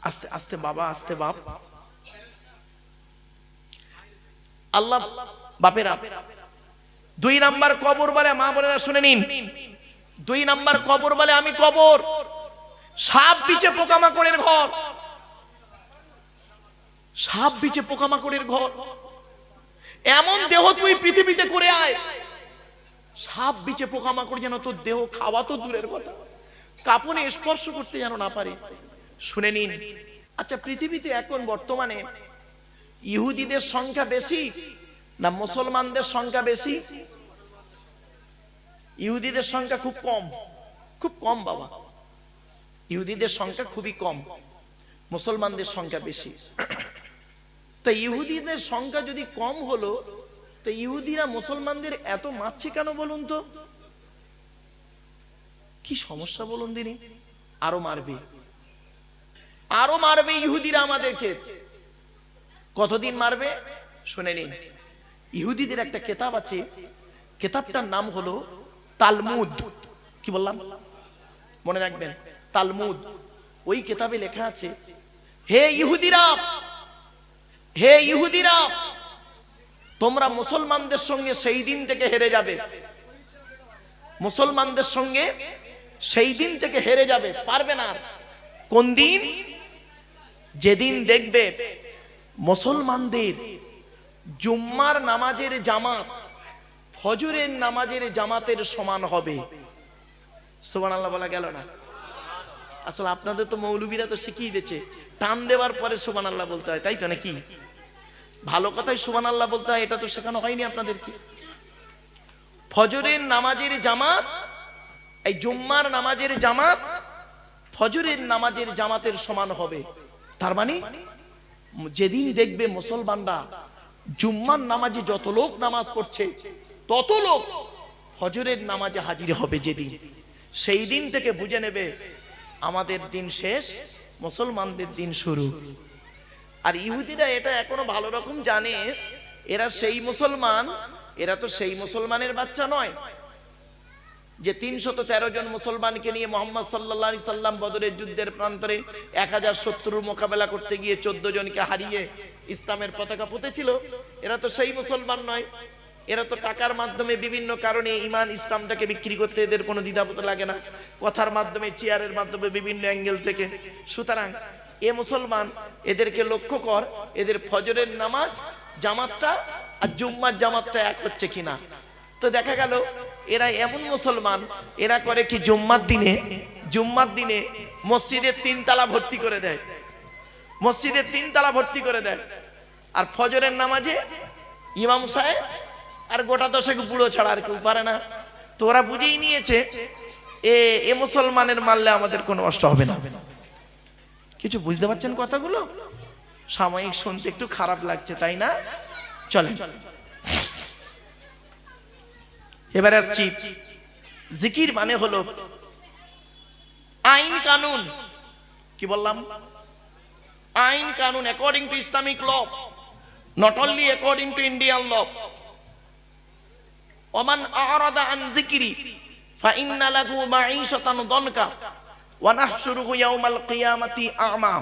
আস্তে আস্তে বাবা, আস্তে বাপ। আল্লাহ বাপেরা 2 নাম্বার কবর বলে, মা বোনেরা শুনে নিন, 2 নাম্বার কবর বলে আমি কবর। সাপ বিচে পোকামাকড়ের ঘর, সাপ বিচে পোকামাকড়ের ঘর। এমন দেহ তুই পৃথিবীতে করে আয়, সাপ বিচে পোকামাকড় যেন তোর দেহ খাওয়া তো দূরের কথা, কাপড়ে স্পর্শ করতে যেন না পারে। শুনে নিন। আচ্ছা, পৃথিবীতে এখন বর্তমানে ইহুদিদের সংখ্যা বেশি না মুসলমানদের সংখ্যা বেশি? ইহুদিদের সংখ্যা খুব কম, খুব কম বাবা। ইহুদিদের সংখ্যা খুবই কম, মুসলমানদের সংখ্যা বেশি। তা ইহুদিদের সংখ্যা যদি কম হলো, তো ইহুদিরা মুসলমানদের এত মারছে কেন বলুন তো? কি সমস্যা বলুন দিনি? আরো মারবে, আরো মারবে ইহুদিরা আমাদেরকে। কতদিন মারবে শুনে নিন। ইহুদিদের একটা কিতাব আছে, কিতাবটার নাম হলো তালমুদ। কি বললাম? মনে রাখবেন, তালমুদ। ওই কিতাবে লেখা আছে, হে ইহুদিরা, হে ইহুদিরা, তোমরা মুসলমানদের সঙ্গে সেই দিন থেকে হেরে যাবে, মুসলমানদের সঙ্গে সেই দিন থেকে হেরে যাবে, পারবে না। কোন দিন? যেদিন দেখবে মুসলমানদের জুম্মার নামাজের জামাত ফজরের নামাজের জামাতের সমান হবে। সুবহানাল্লাহ বলা গেল না? আসলে আপনাদের তো মৌলবীরা তো শিখিয়ে দিয়েছে, টান দেওয়ার পরে সুবহানাল্লাহ বলতে হয়, তাই তো নাকি? ভালো কথাই সুবহানাল্লাহ বলতে হয়, এটা তো শেখানো হয়নি আপনাদেরকে। ফজরের নামাজের জামাত, এই জুম্মার নামাজের জামাত ফজরের নামাজের জামাতের সমান হবে। তার মানে যেদিন দেখবে মুসলমানরা জুম্মার নামাজে যত লোক নামাজ পড়ছে তত লোক ফজরের নামাজে হাজির হবে যেদিন, সেই দিন থেকে বুঝে নেবে আমাদের দিন শেষ, মুসলমানদের দিন শুরু। আর ইহুদিরা এটা এখনো ভালো রকম জানে, এরা সেই মুসলমান, এরা তো সেই মুসলমানের বাচ্চা নয় যে 313 জন মুসলমানকে নিয়ে মুহাম্মদ সাল্লাল্লাহু আলাইহি সাল্লাম বদরের যুদ্ধের প্রান্তরে 1000 শত্রুর মোকাবেলা করতে গিয়ে 14 জনকে হারিয়ে ইসলামের পতাকা পুঁতেছিল। এরা তো সেই মুসলমান নয়। এরা তো টাকার মাধ্যমে বিভিন্ন কারণে ঈমান ইসলামটাকে বিক্রি করতে এদের কোনো দ্বিধাবোধ লাগে না, কথার মাধ্যমে, চেয়ারের মাধ্যমে, বিভিন্ন অ্যাঙ্গেল থেকে। সুতরাং এ মুসলমান, এদেরকে লক্ষ্য কর, এদের ফজরের নামাজ জামাতটা আর জুম্মার জামাতটা এক হচ্ছে কিনা। তো দেখা গেল এরা এমন মুসলমান, এরা করে কি, জুম্মার দিনে মসজিদের 3 তালা ভর্তি করে দেয়, মসজিদের 3 তালা ভর্তি করে দেয়। আর ফজরের নামাজে ইমাম সাহেব আর গোটা 10 বুড়ো ছাড়া আর কেউ পারে না। তো ওরা বুঝেই নিয়েছে এ মুসলমানের মারলে আমাদের কোনো কষ্ট হবে না। কিছু বুঝতে পারছেন কথাগুলো? সাময়িক শুনতে একটু খারাপ লাগছে, তাই না? চলেন এবারে আসছি। জিকির মানে হলো আইন কানুন। কি বললাম? আইন কানুন, according to Islamic law, not only according to Indian law. ওমান আরাদা আন যিকরি ফাইন্না লাহু মাঈশাতান দনকা ওয়া নাহশুরুহু ইয়াওমাল কিয়ামাতি আ'মা।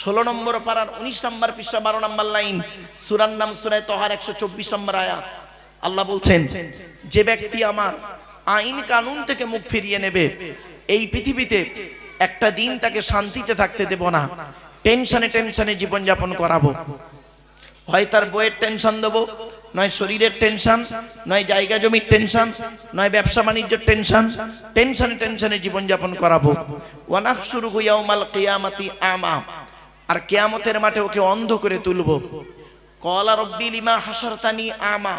16 নম্বর পারার 19 নম্বর পৃষ্ঠা 12 নম্বর লাইন, সূরার নাম সূরা তাহার 124 নম্বর আয়াত। আল্লাহ বলছেন, যে ব্যক্তি আমার আইন কানুন থেকে মুখ ফিরিয়ে নেবে, এই পৃথিবীতে একটা দিন তাকে শান্তিতে থাকতে দেব না, টেনশনে জীবন যাপন করাবো। হয় তার বইয়ের টেনশন দেবো, নয় শরীরের টেনশন, নয় জায়গা জমির টেনশন, নয় ব্যবসা বাণিজ্যের টেনশন, টেনশনে জীবন যাপন করাবো। ওয়া নাহশুরুহু ইয়াওমাল কিয়ামাতি আমা, আর কিয়ামতের মাঠে ওকে অন্ধ করে তুলবো। ক্বালা রাব্বি লিমা হাশারতানি আমা,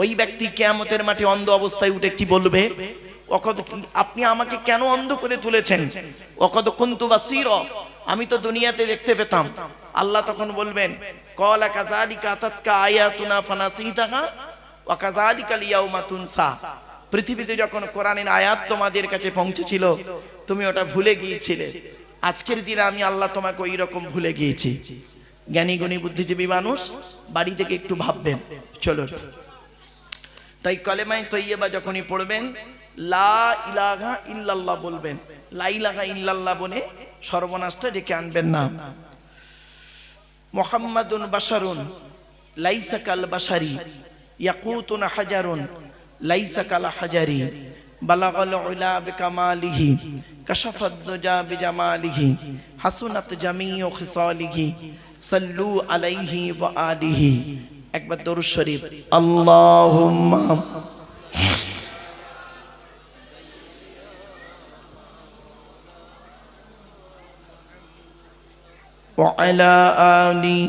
ওই ব্যক্তি কিয়ামতের মাঠে অন্ধ অবস্থায় উঠে কি বলবে? আপনি আমাকে কেন অন্ধ করে তুলেছেন? ওয়াকাদ কুনতু বাসীরা, আমি তো দুনিয়াতে দেখতে পেতাম। আল্লাহ তখন বলবেন, ক্বালা কাযালিকা আতাতকা আয়াতুনা ফানাসিতাহা ওয়া কাযালিকাল ইয়াউমা তুনসা, পৃথিবীতে যখন কোরআনের আয়াত তোমাদের কাছে পৌঁছেছিল তুমি ওটা ভুলে গিয়েছিলে, আজকের দিনে আমি আল্লাহ তোমাকে ওই রকম ভুলে গিয়েছি। জ্ঞানী গুণী বুদ্ধিজীবী মানুষ বাড়ি থেকে একটু ভাববেন। চলো, তাই কলেমায়ে তৈয়্যিবা যখনই পড়বেন লা ইলাহা ইল্লাল্লাহ বলবেন। লা ইলাহা ইল্লাল্লাহ বলে সর্বনাশটা ডেকে আনবেন না। মুহাম্মাদুন বাশারুন লাইসা কাল বাশারি ইয়াকুতুন হাজারুন লাইসা কাল হাজারি বালাগাল উলা বিকামালিহি কাশাফাদ দুজা বিজামালিহি হাসুনাত জামিউ খিসালিহি সাল্লু আলাইহি ওয়া আলিহি। একবার দরুদ শরীফ। আল্লাহুম্মা ওয়া আলা আলি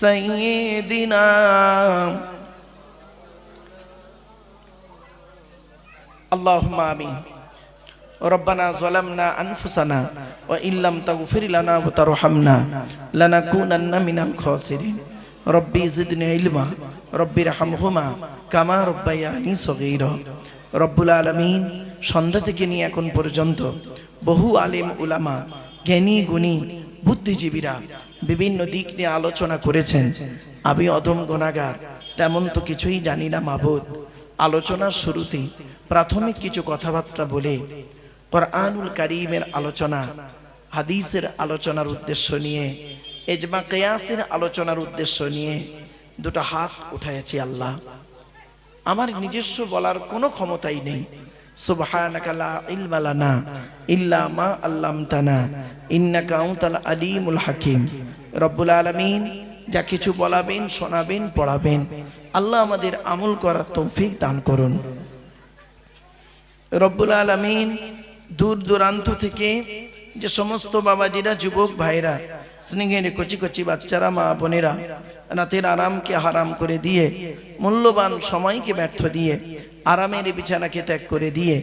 সাইয়্যিদিনা আল্লাহুম্মা আমিন। রব্বানা যালামনা আনফুসানা ওয়া ইল্লাম তাগফির লানা ওয়া তারহামনা লানাকুনান্না মিনাল খাসিরিন। রব্বি জিদনি ইলমা রব্বিরহামহুমা কামা রব্বায়ানি সগীরা। রব্বুল আলামিন সন্ধ্যা থেকে নিয়ে এখন পর্যন্ত বহু আলেম উলামা, জ্ঞানী গুণী, বুদ্ধিজীবীরা বিভিন্ন দিক নিয়ে আলোচনা করেছেন। আমি অধম গুনাহগার, তেমন তো কিছুই জানি না মাবুদ। আলোচনার শুরুতে প্রাথমিক কিছু কথাবার্তা বলে কোরআনুল কারীমের আলোচনা, হাদিসের আলোচনার উদ্দেশ্য নিয়ে, ইজমা কিয়াসের আলোচনার উদ্দেশ্য নিয়ে দুটো হাত উঠাইছি। আল্লাহ, আমার নিজস্ব বলার কোনো ক্ষমতাই নেই। সুবহানাকা লা ইলমা লানা ইল্লা মা আল্লামতানা ইন্নাকা আনতাল আলিমুল হাকিম। রব্বুল আলামিন যা কিছু বলাবেন, শোনাবেন, পড়াবেন, আল্লাহ আমাদের আমল করার তৌফিক দান করুন। রব্বুল আলামিন দূর দূরান্ত থেকে যে সমস্ত বাবাজিরা, যুবক ভাইরা, স্নেহের কচি কচি বাচ্চারা, মা বোনেরা রাতের আরামকে হারাম করে দিয়ে, মূল্যবান সময়কে ব্যর্থ দিয়ে, আরামের বিছানাকে ত্যাগ করে দিয়ে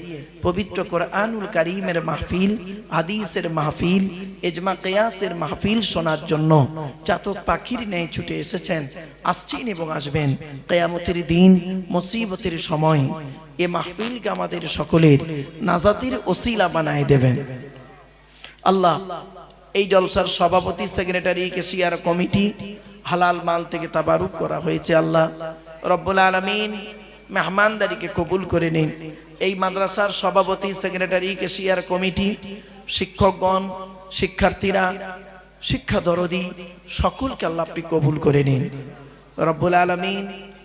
পবিত্র কোরআনুল কারীমের মাহফিল, হাদিসের মাহফিল, ইজমা কিয়াসের মাহফিল শোনার জন্য চাতক পাখির ন্যায় ছুটে এসেছেন, আসছেন এবং আসবেন। কিয়ামতের দিন, মুসিবতের সময় এ মাহফিলকে আমাদের সকলের নাজাতের ওসিলা বানায় দেবেন। আল্লাহ, এই জলসার সভাপতি, সেক্রেটারি, কেশিয়ার কমিটি হালাল মাল থেকে তাবারুক করা হয়েছে। আল্লাহ রব্বুল আলামিন মেহমানদারিকে কবুল করে নিন। এই মাদ্রাসার সভাপতি, সেক্রেটারি, কেশিয়ার কমিটি, শিক্ষকগণ, শিক্ষার্থীরা, শিক্ষা দরদি সকলকে আল্লাহ আপনি কবুল করে নিন। রব্বুল আলামিন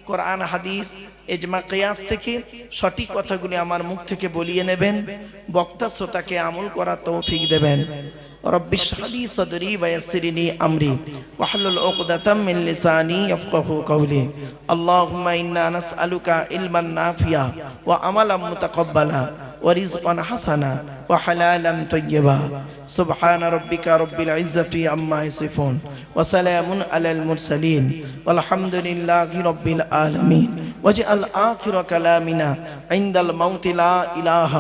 কোরআন, হাদিস, ইজমা কিয়াস থেকে সঠিক কথাগুলি আমার মুখ থেকে বলিয়ে নেবেন, বক্তা শ্রোতাকে আমল করার তৌফিক দেবেন। رب اشرح لي صدري ويسر لي امري واحلل عقدة من لساني يفقهوا قولي اللهم انا نسالك علما نافعا وعملا متقبلا ورزقا حسنا وحلالا طيبا سبحان ربك رب العزة عما يصفون وسلام على المرسلين والحمد لله رب العالمين واجعل آخر كلامنا عند الموت لا إله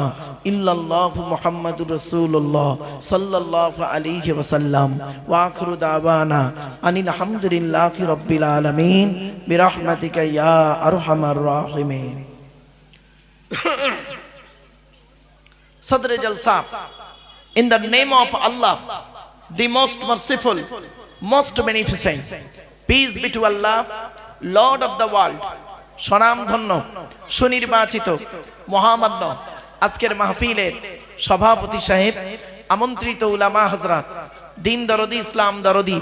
إلا الله محمد رسول الله صلى الله عليه وسلم وآخر دعوانا أن الحمد لله رب العالمين برحمتك يا أرحم الراحمين. Sadr Jalsa, in the name of Allah, the most merciful, most beneficent, peace be to Allah, Lord of the world. সনাম ধন্য, সুনির্বাচিত, মহামান্য আজকের মাহফিলের সভাপতি সাহেব, আমন্ত্রিত উলামা হযরত, দিন দরদি, ইসলাম দরদি,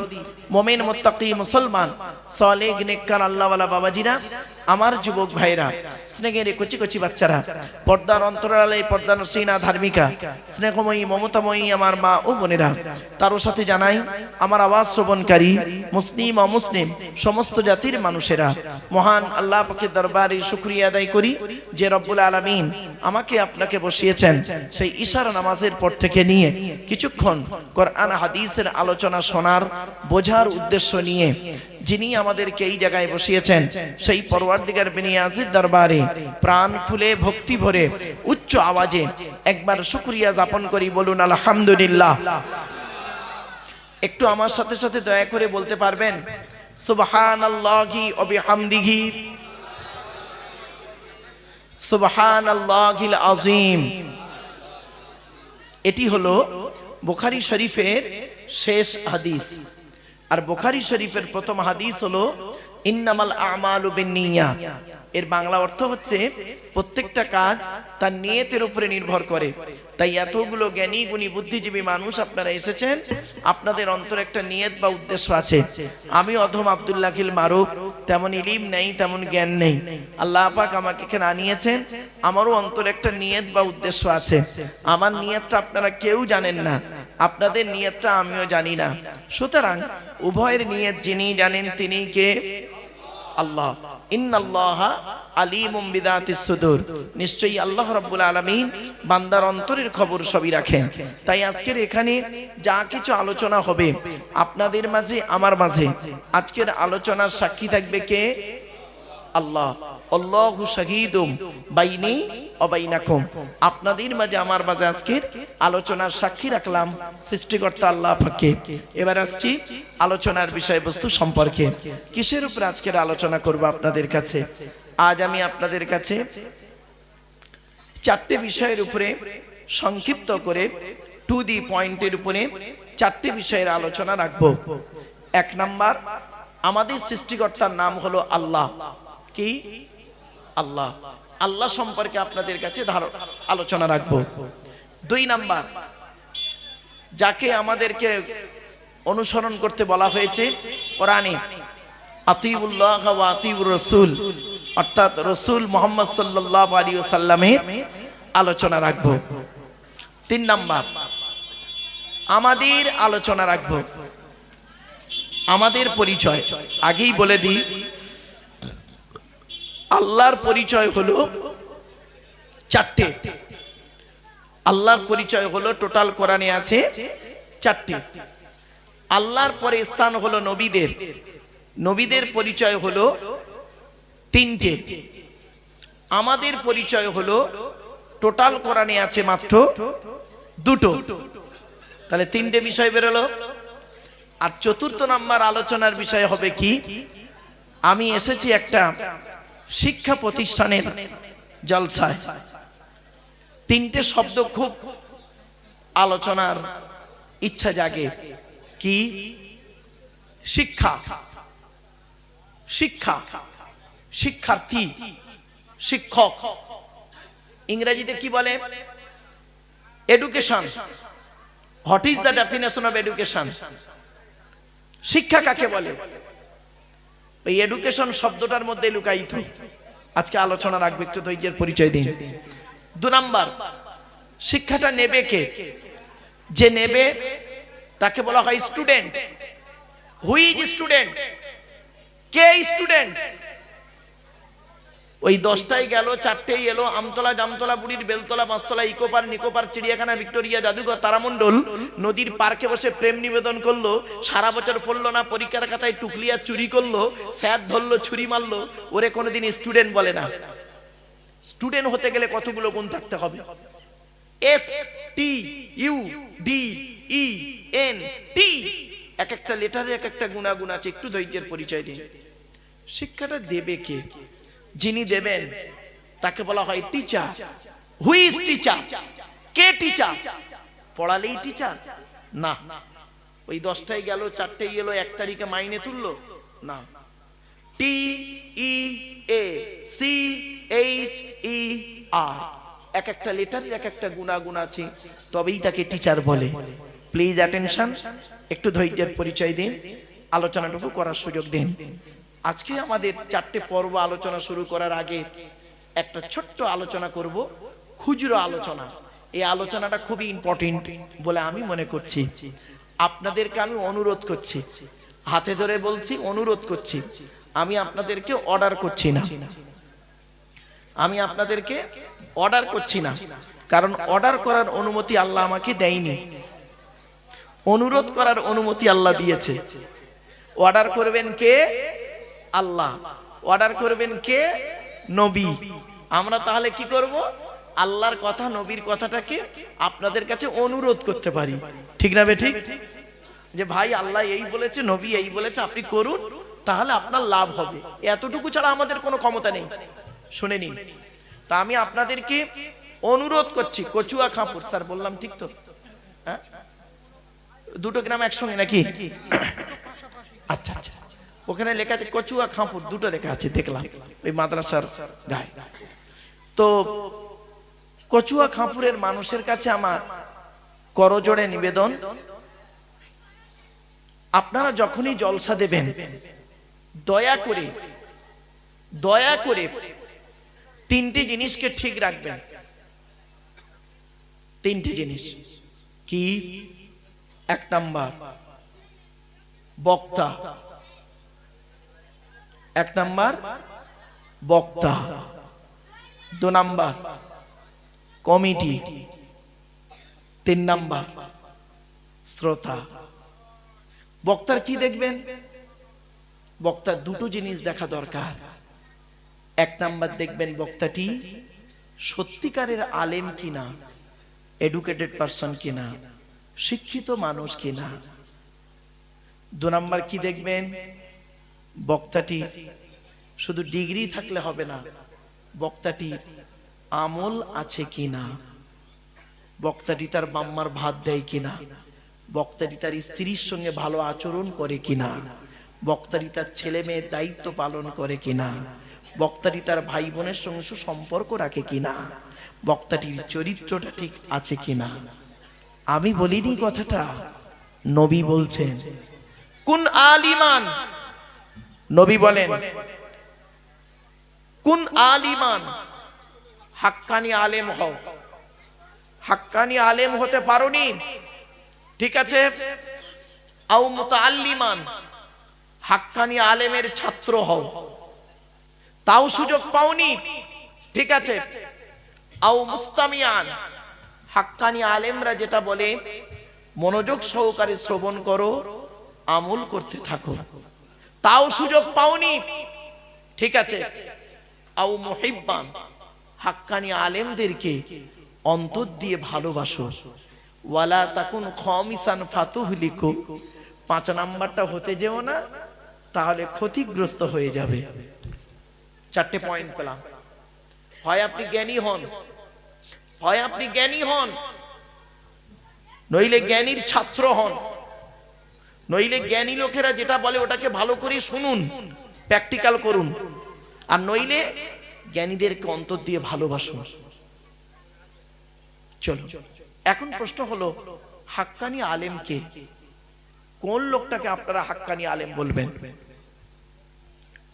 মুমিন, মুত্তাকি, মুসলমান, সালেহ, নেককার আল্লাহওয়ালা বাবাজিরা, আমার যুবক ভাইরা, স্নেহের কচি কচি বাচ্চারা, পর্দার অন্তরালে পর্দার নসীনা ধার্মিকা, স্নেহময়ী, মমতাময়ী আমার মা ও বোনেরা, তারও সাথে জানাই আমার আওয়াজ শ্রবণকারী মুসলিম অমুসলিম সমস্ত জাতির মানুষেরা, মহান আল্লাহ পাকের দরবারে শুকরিয়া আদায় করি যে রব্বুল আলামিন আমাকে আপনাকে বসিয়েছেন সেই ইশারা নামাজের পর থেকে নিয়ে কিছুক্ষণ কোরআন হাদিসের আলোচনা শোনার, বোঝার উদ্দেশ্য নিয়ে যিনি আমাদেরকে এই জায়গায় বসিয়েছেন সেই পরওয়ারদিগার বিনিয়াজির দরবারে প্রাণ খুলে, ভক্তি ভরে, উচ্চ আওয়াজে একবার শুকরিয়া জ্ঞাপন করি। বলুন আলহামদুলিল্লাহ। একটু আমার সাথে সাথে দয়া করে বলতে পারবেন সুবহানাল্লাহি ওয়া বিহামদিহি সুবহানাল্লাহিল আযীম। এটি হলো বুখারী শরীফের শেষ হাদিস। আর বুখারী শরীফের প্রথম হাদিস হলো ইন্নামাল আমালু বিন্নিয়াত। এর বাংলা অর্থ হচ্ছে প্রত্যেকটা কাজ তার নিয়তের উপরে নির্ভর করে। তাই এতগুলো জ্ঞানী গুণী বুদ্ধিজীবী মানুষ আপনারা এসেছেন, আপনাদের অন্তরে একটা নিয়ত বা উদ্দেশ্য আছে। আমি অধম আব্দুল্লাহ খিল মারুফ, তেমন ইলিম নেই, তেমন জ্ঞান নেই। আল্লাহ পাক আমাকে এখানে আনিয়েছেন, আমারও অন্তরে একটা নিয়ত বা উদ্দেশ্য আছে। আমার নিয়তটা আপনারা কেউ জানেন না, আপনাদের নিয়তটা আমিও জানি না। সুতরাং উভয়ের নিয়ত যিনি জানেন তিনি কে? আল্লাহ। ইন্নাল্লাহা আলিমুম বিযাতিস সুদূর, নিশ্চয়ই আল্লাহ রাব্বুল আলামিন বান্দার অন্তরের খবর সবই রাখেন। তাই আজকের এখানে যা কিছু আলোচনা হবে আপনাদের মাঝে আমার মাঝে, আজকের আলোচনার সাক্ষী থাকবে কে? আল্লাহ। আল্লাহু শাহীদুম বাইনি ওয়া বাইনাকুম, আপনাদের মাঝে আমার মাঝে আজকের আলোচনার সাক্ষী রাখলাম সৃষ্টিকর্তা আল্লাহ পাককে। এবার আসছি আলোচনার বিষয়বস্তু সম্পর্কে। কিসের উপর আজকের আলোচনা করব আপনাদের কাছে? আজ আমি আপনাদের কাছে চারটি বিষয়ের উপরে সংক্ষিপ্ত করে টু দি পয়েন্টের উপরে চারটি বিষয়ের আলোচনা রাখব। এক নাম্বার, আমাদের সৃষ্টিকর্তার নাম হলো আল্লাহ। কি? আল্লাহ। আল্লাহ সম্পর্কে আপনাদের কাছে আলোচনা রাখবো। দুই নাম্বার, যাকে আমাদেরকে অনুসরণ করতে বলা হয়েছে কোরআনে, আতিউল্লাহ ওয়া আতিউর রাসূল, অর্থাৎ রাসূল মুহাম্মদ সাল্লাল্লাহু আলাইহি ওয়াসাল্লামের আলোচনা রাখবো। তিন নাম্বার, আমাদের আলোচনা রাখবো আমাদের পরিচয়। আগেই বলে দিই, আল্লাহর পরিচয় হলো চারটে। আল্লাহর পরিচয় হলো টোটাল কোরআনে আছে চারটি। আল্লাহর পরে স্থান হলো নবীদের, নবীদের পরিচয় হলো তিনটে। আমাদের পরিচয় হলো টোটাল কোরআনে আছে মাত্র দুটো। তাহলে তিনটে বিষয় বেরোলো। আর চতুর্থ নাম্বার আলোচনার বিষয় হবে কি? আমি এসেছি একটা শিক্ষা প্রতিষ্ঠানের জলসায়। তিনটে শব্দ খুব আলোচনার ইচ্ছা জাগে। কি? শিক্ষা, শিক্ষা, শিক্ষার্থী, শিক্ষক। ইংরেজিতে কি বলে? Education. What is the definition of education? শিক্ষা কাকে বলে? এই এডুকেশন শব্দটার মধ্যে লুকায়িত। আজকে আলোচনা রাখবে, একটু ধৈর্যের পরিচয় দিন। দু নাম্বার, শিক্ষাটা নেবে কে? যে নেবে তাকে বলা হয় student. Who is student? K student? ওই 10টাই গেল, 4টেই এলো, আমতলা, জামতলা, বুড়ির বেলতলা, পাঁচতলা, ইকোপার, নিকোপার, চিড়িয়াখানা, ভিক্টোরিয়া, জাদুঘর, তারামণ্ডল, নদীর পার্কে বসে প্রেম নিবেদন করলো, সারা বছর পড়লো না, পরীক্ষার খাতায় টুকলিয়া চুরি করলো, স্যার ধরলো, ছুরি মারলো, ওরে কোনোদিন স্টুডেন্ট বলে না। স্টুডেন্ট হতে গেলে কতগুলো গুণ থাকতে হবে? STUDENT, এক একটা লেটারে এক একটা গুণাগুণ আছে। একটু ধৈর্যের পরিচয় দিন। শিক্ষাটা দেবে কে? যিনি দেবেন তাকে বলা হয় টিচার। Who is teacher? কে টিচার? পড়ালেই টিচার না। ওই 10টাই গেল, 4টেই এলো, 1 তারিখে মাইনে তুললো না। TEACHER, এক একটা লেটারের এক একটা গুণাগুণ আছে, তবেই তাকে টিচার বলে। প্লিজ অ্যাটেনশন, একটু ধৈর্যের পরিচয় দিন, আলোচনাটুকু করার সুযোগ দিন। আজকে আমাদের 4টে পর্ব আলোচনা শুরু করার আগে একটা ছোট্ট আলোচনা করব, খুচরো আলোচনা। এই আলোচনাটা খুবই ইম্পর্টেন্ট বলে আমি মনে করছি। আপনাদেরকে আমি অনুরোধ করছি, হাতে ধরে বলছি, অনুরোধ করছি। আমি আপনাদেরকে অর্ডার করছি না, আমি আপনাদেরকে অর্ডার করছি না, কারণ অর্ডার করার অনুমতি আল্লাহ আমাকে দেয়নি, অনুরোধ করার অনুমতি আল্লাহ দিয়েছে। অর্ডার করবেন কে? আল্লাহ। অর্ডার করবেন কে? নবী। আমরা তাহলে কি করব? আল্লাহর কথা, নবীর কথাটাকে আপনাদের কাছে অনুরোধ করতে পারি। ঠিক না বেঠিক? যে ভাই আল্লাহ এই বলেছে, নবী এই বলেছে, আপনি করুন, তাহলে আপনার লাভ হবে। এতটুকু ছাড়া আমাদের কোনো ক্ষমতা নেই। শুনে নিন। তা আমি আপনাদেরকে অনুরোধ করছি, কচুয়া খাঁপুর, স্যার বললাম ঠিক তো? হ্যাঁ, দুটো গ্রাম একসঙ্গে নাকি? আচ্ছা আচ্ছা, ওখানে লেখা আছে কচুয়া খাঁপুর, দুটো লেখা আছে দেখলাম ওই মাদ্রাসার গায়ে। তো কচুয়া খাঁপুরের মানুষের কাছে আমার করজোড়ে নিবেদন, আপনারা যখনই জলসা দেবেন দয়া করে তিনটি জিনিসকে ঠিক রাখবেন। তিনটি জিনিস কি? এক নাম্বার বক্তা, এক নাম্বার বক্তা, দু নাম্বার কমিটি, তিন নাম্বার শ্রোতা। বক্তার কি দেখবেন? বক্তার দুটো জিনিস দেখা দরকার। এক নাম্বার দেখবেন বক্তাটি সত্যিকারের আলেম কিনা, এডুকেটেড পারসন কিনা, শিক্ষিত মানুষ কিনা। দু নাম্বার কি দেখবেন? বক্তাটি শুধু ডিগ্রি থাকলে হবে না, বক্তাটি আমল আছে কিনা, বক্তাটি তার বাম্মার ভাত দেয় কিনা, বক্তাটি তার স্ত্রীর সঙ্গে ভালো আচরণ করে কিনা, বক্তাটি তার ছেলে মেয়ের দায়িত্ব পালন করে কিনা, বক্তাটি তার ভাই বোনের সঙ্গে সুসম্পর্ক রাখে কিনা, বক্তাটির চরিত্রটা ঠিক আছে কিনা। আমি বলিনি কথাটা, নবী বলছেন কুন আলিমান। নবী বলেন কুন আলিমান, হাক্কানি আলেম হও। হাক্কানি আলেম হতে পারোনি, ঠিক আছে, আও মুতাআল্লিমান, হাক্কানি আলেমের ছাত্র হও, তাও সুযোগ পাওনি, ঠিক আছে, আও মুস্তামিয়ান, হাক্কানি আলেমরা যেটা বলে মনোযোগ সহকারে শ্রবণ করো, আমল করতে থাকো, তাও সুযোগ পাওনি, ঠিক আছে, আও মুহিব্বান, হাক্কানি আলেমদেরকে অন্তর দিয়ে ভালোবাসো, ওয়ালা তাকুন খামিসান ফাতুহলিকু, 5 নাম্বারটা হতে যেও না, তাহলে ক্ষতিগ্রস্ত হয়ে যাবে। 4টে পয়েন্ট পেলাম। হয় আপনি জ্ঞানী হন, হয় আপনি জ্ঞানী হন, নইলে জ্ঞানীর ছাত্র হন, নইলে জ্ঞানী লোকেরা যেটা বলে ওটাকে ভালো করে শুনুন, প্র্যাকটিক্যাল করুন, আর নইলে জ্ঞানীদেরকে অন্তর দিয়ে ভালোবাসুন। চলো, এখন প্রশ্ন হলো হাক্কানি আলেম কে? কোন লোকটাকে আপনারা হাক্কানি আলেম বলবেন?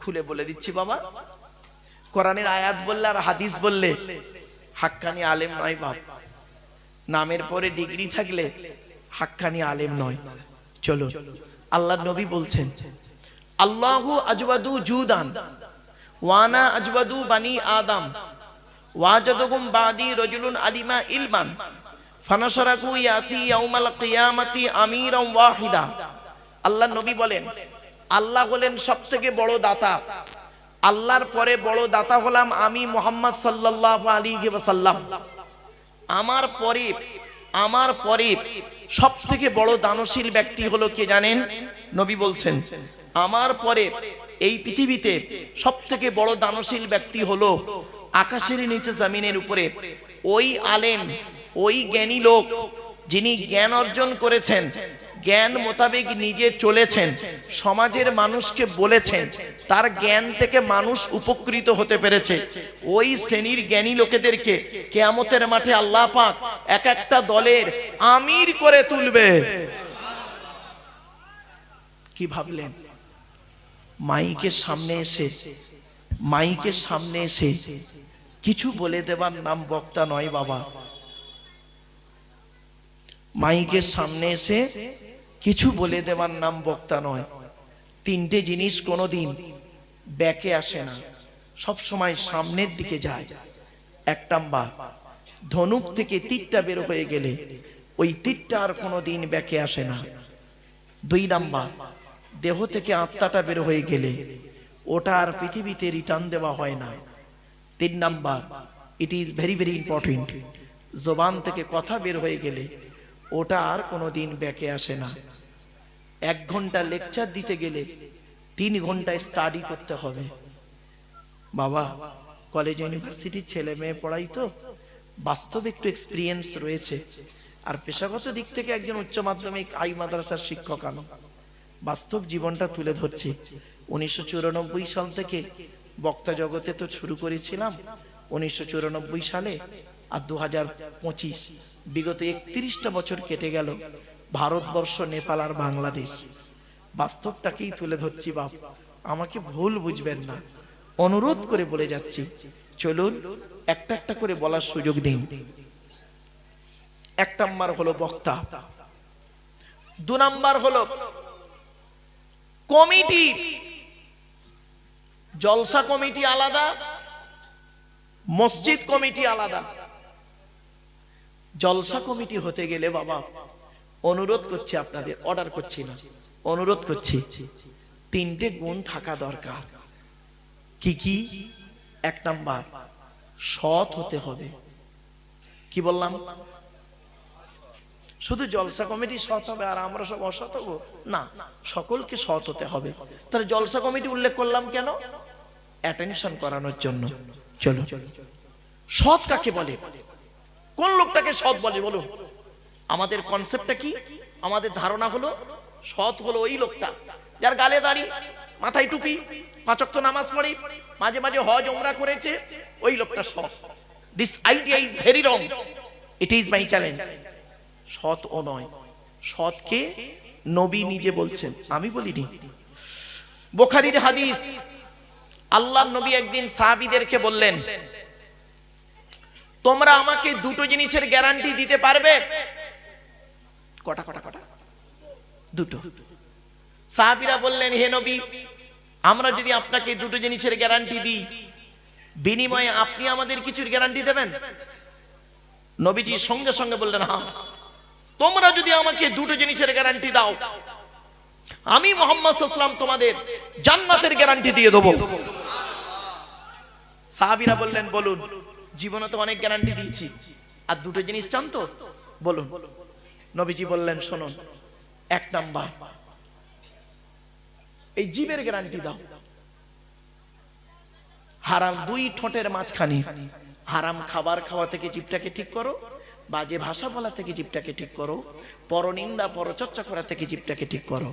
খুলে বলে দিচ্ছি বাবা, কোরআনের আয়াত বললে আর হাদিস বললে হাক্কানি আলেম নয় বাপ। নামের পরে ডিগ্রি থাকলে হাক্কানি আলেম নয়। চলো, আল্লাহর নবী বলছেন আল্লাহু আজওয়াদু জুদান ওয়ানা আজওয়াদু বানি আদম ওয়াজাদুকুম বাদি রাজুলুন আলিমা ইলমান ফানাশরাকু ইয়াতি ইয়াউমাল কিয়ামাতি আমিরান ওয়াহিদা। আল্লাহর নবী বলেন আল্লাহ হলেন সবথেকে বড় দাতা, আল্লাহর পরে বড় দাতা হলাম আমি মুহাম্মদ সাল্লাল্লাহু আলাইহি ওয়াসাল্লাম। আমার পরে সবথেকে বড় দানশীল ব্যক্তি হলো কে জানেন? নবী বলছেন আমার পরে এই পৃথিবীতে সবথেকে বড় দানশীল ব্যক্তি হলো আকাশের নিচে জমিনের উপরে ওই আলেম, ওই জ্ঞানী লোক যিনি জ্ঞান অর্জন করেছেন, জ্ঞান মোতাবেক নিজে চলেছেন, সমাজের মানুষকে বলেছেন, তার জ্ঞান থেকে মানুষ উপকৃত হতে পেরেছে। ওই শ্রেণীর জ্ঞানী লোকেদেরকে কিয়ামতের মাঠে আল্লাহ পাক এক একটা দলের আমির করে তুলবে। কি ভাবলেন? মাইকের সামনে এসে কিছু বলে দেবার নাম বক্তা নয় বাবা। মাইকের সামনে এসে কিছু বলে দেবার নাম বক্তা নয়। 3টে জিনিস কোনোদিন ব্যাকে আসে না, সব সময় সামনের দিকে যায়। 1 নাম্বার, ধনুক থেকে তীরটা বের হয়ে গেলে ওই তীরটা আর কোনোদিন ব্যাকে আসে না। 2 নাম্বার, দেহ থেকে আত্মাটা বের হয়ে গেলে ওটা আর পৃথিবীতে রিটার্ন দেওয়া হয় না। 3 number, it is very very important, জবান থেকে কথা বের হয়ে গেলে ওটা আর কোনোদিন ব্যাকে আসে না। 1 ঘন্টা লেকচার দিতে গেলে 3 ঘন্টা স্টাডি করতে হবে। বাবা, কলেজ ইউনিভার্সিটির ছেলে মেয়ে পড়াই তো, বাস্তবে একটু এক্সপিরিয়েন্স রয়েছে, আর পেশাগত দিক থেকে একজন উচ্চ মাধ্যমিক আই মাদ্রাসার শিক্ষক আমি। বাস্তব জীবনটা তুলে ধরছি। 1994 সাল থেকে বক্তা জগতে তো শুরু করেছিলাম 1994 সালে, আর 2025 বিগত 31টা বছর কেটে গেল। ভারতবর্ষ, নেপাল আর বাংলাদেশ, বাস্তবটাকেই তুলে ধরছি। বাপ, আমাকে ভুল বুঝবেন না, অনুরোধ করে বলে যাচ্ছি। চলুন একটা একটা করে বলার সুযোগ দিন। 1 নাম্বার হলো বক্তা, 2 নাম্বার হলো কমিটি। জলসা কমিটি আলাদা, মসজিদ কমিটি আলাদা। জলসা কমিটি হতে গেলে বাবা, অনুরোধ করছি আপনাদের, অর্ডার করছি না, অনুরোধ করছি, 3টে গুণ থাকা দরকার। কি কি? 1 নাম্বার, সৎ হতে হবে। কি বললাম? শুধু জলসা কমিটি সৎ হবে আর আমরা সব অসৎ হবো না, সকলকে সৎ হতে হবে। তাহলে জলসা কমিটি উল্লেখ করলাম কেন? অ্যাটেনশন করানোর জন্য। চলো, সৎ কাকে বলে? কোন লোকটাকে সৎ বলে বলুন? আমাদের কনসেপ্টটা কি? আমাদের ধারণা হলো সৎ হলো ওই লোকটা যার গালে দাড়ি, মাথায় টুপি, 5 ওয়াক্ত নামাজ পড়ে, মাঝে মাঝে হজ ওমরা করেছে, ওই লোকটা সৎ। This idea is very wrong, it is my challenge. সৎ ও নয়, সৎকে নবী নিজে বলছেন, আমি বলিনি। বুখারীর হাদিস, আল্লাহর নবী একদিন সাহাবীদেরকে বললেন, তোমরা আমাকে 2টো জিনিসের গ্যারান্টি দিতে পারবে? কটা কটা কটা? 2টো। সাহাবীরা বললেন, হে নবী, আমরা যদি আপনাকে 2টো জিনিসের গ্যারান্টি দিই, বিনিময়ে আপনি আমাদের কিছুর গ্যারান্টি দেবেন? নবীজি সঙ্গে সঙ্গে বললেন, হ্যাঁ, তোমরা যদি আমাকে 2টো জিনিসের গ্যারান্টি দাও, আমি মুহাম্মদ সাল্লাল্লাহু আলাইহি ওয়াসাল্লাম তোমাদের জান্নাতের গ্যারান্টি দিয়ে দেব। সাহাবীরা বললেন, বলুন। জীবনে তো অনেক গ্যারান্টি দিয়েছি, আর 2টো জিনিস চান তো, বলুন। নবীজি বললেন, শুনুন, 1 নাম্বার, এই জিভের গ্যারান্টি দাও। হারাম 2 ঠোঁটের মাঝখানে, হারাম খাবার খাওয়া থেকে জিভটাকে ঠিক করো, বাজে ভাষা বলা থেকে জিভটাকে ঠিক করো, পরনিন্দা পরচর্চা করা থেকে জিভটাকে ঠিক করো।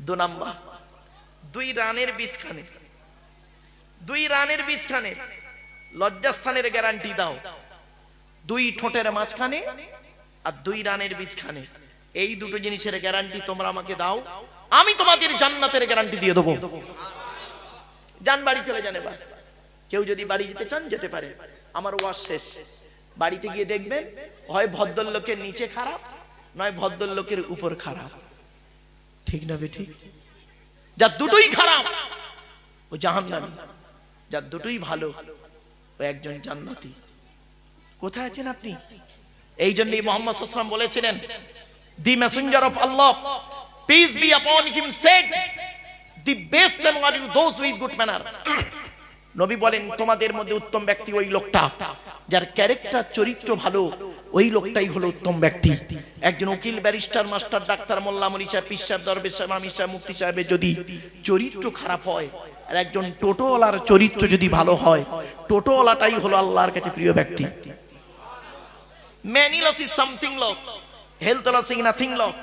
2 নাম্বার, 2 রানের বীজখানে, 2 রানের বীজখানে লজ্জাস্থানের গ্যারান্টি দাও। 2 ঠোঁটের মাঝখানে আর 2 রানের বীজখানে, এই 2টো জিনিসের গ্যারান্টি তোমরা আমাকে দাও, আমি তোমাদের জান্নাতের গ্যারান্টি দিয়ে দেবো। যান, বাড়ি চলে যান। এবার কেউ যদি বাড়ি যেতে চান যেতে পারে, আমার ওয়াজ শেষ। বাড়িতে গিয়ে দেখবেন, হয় ভদ্রলোকের নিচে খারাপ, নয় ভদ্রলোকের উপর খারাপ। ঠিক না বে ঠিক? যার 2টোই খারাপ ও জাহান্নামী, যার 2টোই ভালো ও একজন জান্নাতি। কোথায় আছেন আপনি? এই জন্যই মুহাম্মদ সাল্লাল্লাহু আলাইহি ওয়াসাল্লাম বলেছিলেন, the messenger of Allah, peace be upon him, said, the best among you those with good manner. নবী বলেন, তোমাদের মধ্যে উত্তম ব্যক্তি ওই লোকটা যার ক্যারেক্টার, চরিত্র ভালো, ওই লোকটাই হলো উত্তম ব্যক্তি। একজন উকিল, ব্যারিস্টার, মাস্টার, ডাক্তার, মোল্লা, মুনি সাহেব, পীর সাহেব, দরবেশ সাহেব, আমির সাহেব, মুফতি সাহেবের যদি চরিত্র খারাপ হয়, আর একজন টোটোওয়ালার চরিত্র যদি ভালো হয়, টোটোওয়ালাটাই হলো আল্লাহর কাছে প্রিয় ব্যক্তি। Many loss is something loss, health loss is nothing loss,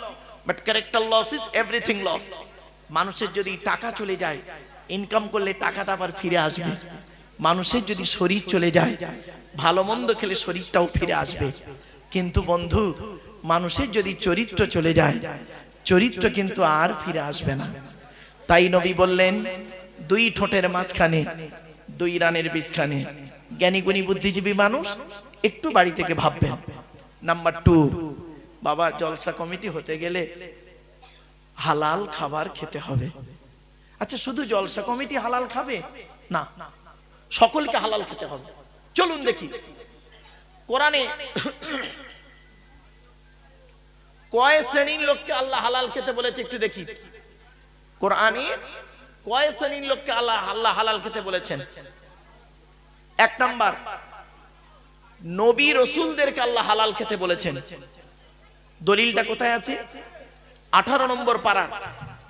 but character loss is everything loss. মানুষের যদি টাকা চলে যায়, ইনকাম করলে টাকাটা আবার ফিরে আসবে। মানুষের যদি শরীর চলে যায়, ভালো মন্দ খেলে শরীরটাও ফিরে আসবে। কিন্তু বন্ধু, মানুষের যদি চরিত্র চলে যায়, চরিত্র কিন্তু আর ফিরে আসবে না। তাই নবী বললেন, 2 ঠোঁটের মাঝখানে, 2 রানের বীজখানে। জ্ঞানী গুণী বুদ্ধিজীবী মানুষ একটু বাড়ি থেকে ভাববেন। নাম্বার 2, বাবা, জলসা কমিটি হতে গেলে হালাল খাবার খেতে হবে। আচ্ছা, শুধু জলসা কমিটি হালাল খাবে না, সকলকে হালাল খেতে হবে। চলুন দেখি কোরআনে কয় শ্রেণীর লোককে আল্লাহ হালাল খেতে বলেছে, একটু দেখি। কোরআনে কয় শ্রেণীর লোককে আল্লাহ হালাল খেতে বলেছেন? 1 নাম্বার, নবী রাসূলদেরকে আল্লাহ হালাল খেতে বলেছেন। দলিলটা কোথায় আছে? 18 নম্বর পারা,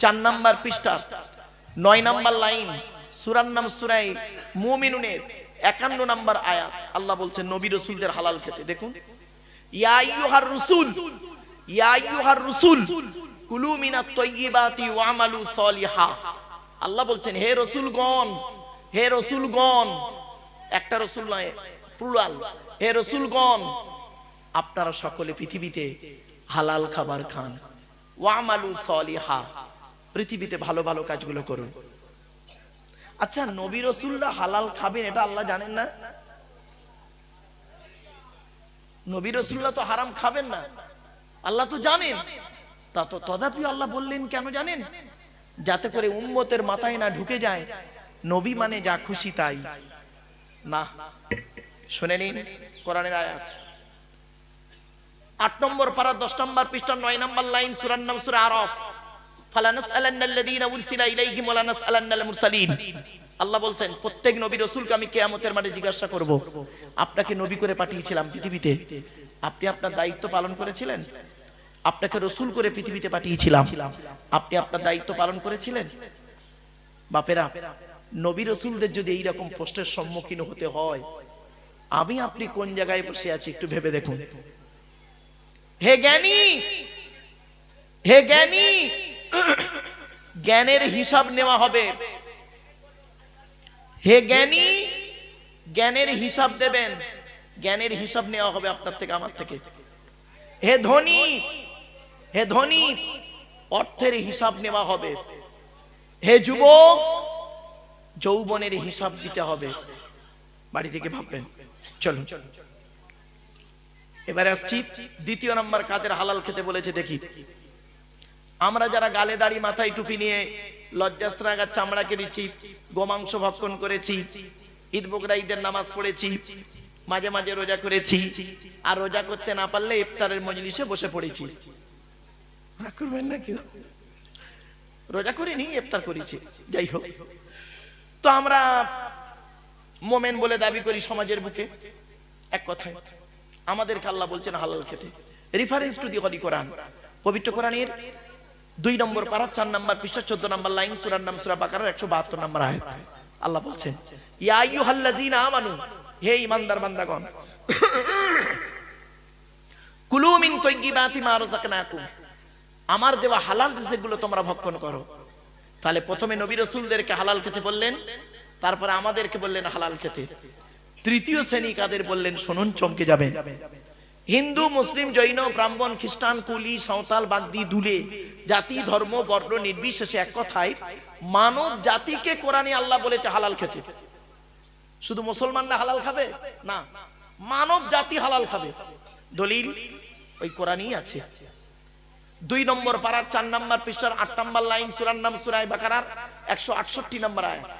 4 নাম্বার পৃষ্ঠা, 9 নাম্বার লাইন, সূরার নাম সূরা মুমিনুনের 51 নাম্বার আয়াত। আল্লাহ বলছেন নবী রাসূলদের হালাল খেতে। দেখুন, ইয়া আইয়ুহার রাসূল, ইয়া আইয়ুহার রাসূল কুলু মিনাত তাইয়্যিবাতি ওয়ামালু সলিহা। আল্লাহ বলছেন হে রাসূলগণ, হে রাসূলগণ, একটা রাসূল নয়, প্লুরাল, হে রাসূলগণ আপনারা সকলে পৃথিবীতে হালাল খাবার খান, ওয়ামালু সলিহা, পৃথিবীতে ভালো ভালো কাজগুলো করুন। আচ্ছা, নবী রাসূলরা হালাল খাবেন এটা আল্লাহ জানেন না? নবী রাসূলরা তো হারাম খাবেন না, আল্লাহ তো জানেন। তা তো তথাপি আল্লাহ বললেন কেন জানেন? যাতে করে উম্মতের মাথায় না ঢুকে যায় নবী মানে যা খুশি তাই। না, শুনে নিন কোরআনের আয়াত, 8 নম্বর পারা 10 নম্বর পৃষ্ঠা 9 নম্বর লাইন, সূরার নাম সূরা আরাফ। ফালানাসআলান্নাল্লাযীনা উরসিলা ইলাইহিম ওয়া লানাসআলান্নাল মুরসালিন। আল্লাহ বলছেন প্রত্যেক নবী রাসূলকে আমি কিয়ামতের মাঠে জিজ্ঞাসা করব, আপনাকে নবী করে পাঠিয়েছিলাম পৃথিবীতে, আপনি আপনার দায়িত্ব পালন করেছিলেন? আপনাকে রাসূল করে পৃথিবীতে পাঠিয়েছিলাম, আপনি আপনার দায়িত্ব পালন করেছিলেন? বাপেরা, নবী রাসূলদের যদি এই রকম প্রশ্নের সম্মুখীন হতে হয়, আমি আপনি কোন জায়গায় বসে আছি একটু ভেবে দেখুন। হে জ্ঞানী, হে জ্ঞানী, জ্ঞানের হিসাব নেওয়া হবে। হে জ্ঞানী, জ্ঞানের হিসাব দেবেন, জ্ঞানের হিসাব নেওয়া হবে আপনার থেকে আমার থেকে। হে ধনী, হে ধনী, অর্থের হিসাব নেওয়া হবে। হে যুবক, যৌবনের হিসাব দিতে হবে। বাড়ি থেকে ভাববেন। চলুন এবারে আসছি দ্বিতীয় নাম্বার কাদের হালাল খেতে বলেছে দেখি। আমরা যারা গালে দাড়ি মাথায় টুপি নিয়ে লজ্জাস্ত্রাগার চামড়া কেটেছি, গোমাংস ভক্ষণ করেছি, ঈদ বকরা ঈদের নামাজ পড়েছি, মাঝে মাঝে রোজা করেছি, আর রোজা করতে না পারলে ইফতারের মজলিসে বসে পড়েছি। রাগ করবেন না কেউ, রোজা করিনি, ইফতার করেছি, যাই হোক। তো আমরা মোমেন বলে দাবি করি সমাজের বুকে। এক কথায় আমাদেরকে আল্লাহ বলছেন হালাল খেতে। রেফারেন্স টু দি হলি কোরআন, পবিত্র কোরআনের 2 নম্বর পারা 4 নম্বর পৃষ্ঠা 14 নম্বর লাইন, সূরার নাম সূরা বাকারার 172 নম্বর আয়াত। আল্লাহ বলছেন ইয়া আইয়ুহাল্লাযীনা আমানু, হে ঈমানদার বান্দাগণ, কুলু মিন তাইয়্যিবাতি মা রাযাকনাকুম, আমার দেওয়া হালাল রিজিকগুলো তোমরা ভক্ষণ করো। তাহলে প্রথমে নবী রাসূলদেরকে হালাল খেতে বললেন, তারপরে আমাদেরকে বললেন হালাল খেতে। তৃতীয় শ্রেণী কাদের বললেন শুনুন, চমকে যাবেন। হিন্দু, মুসলিম, জৈন, ব্রাহ্মণ, খ্রিস্টান, কুলি, সাঁওতাল, বাগদি, দুলে, জাতি, ধর্ম, বর্ণ নির্বিশেষে এক কথায় মানব জাতিকে কোরআনে আল্লাহ বলেছে হালাল খেতে। শুধু মুসলমানরা হালাল খাবে না, মানব জাতি হালাল খাবে। দলিল ওই কোরআনই আছে। 2 নম্বর পারার 4 নম্বর পৃষ্ঠার 8 নম্বর লাইন, সূরার নাম সূরা বাকারার 168 নম্বর আয়াত।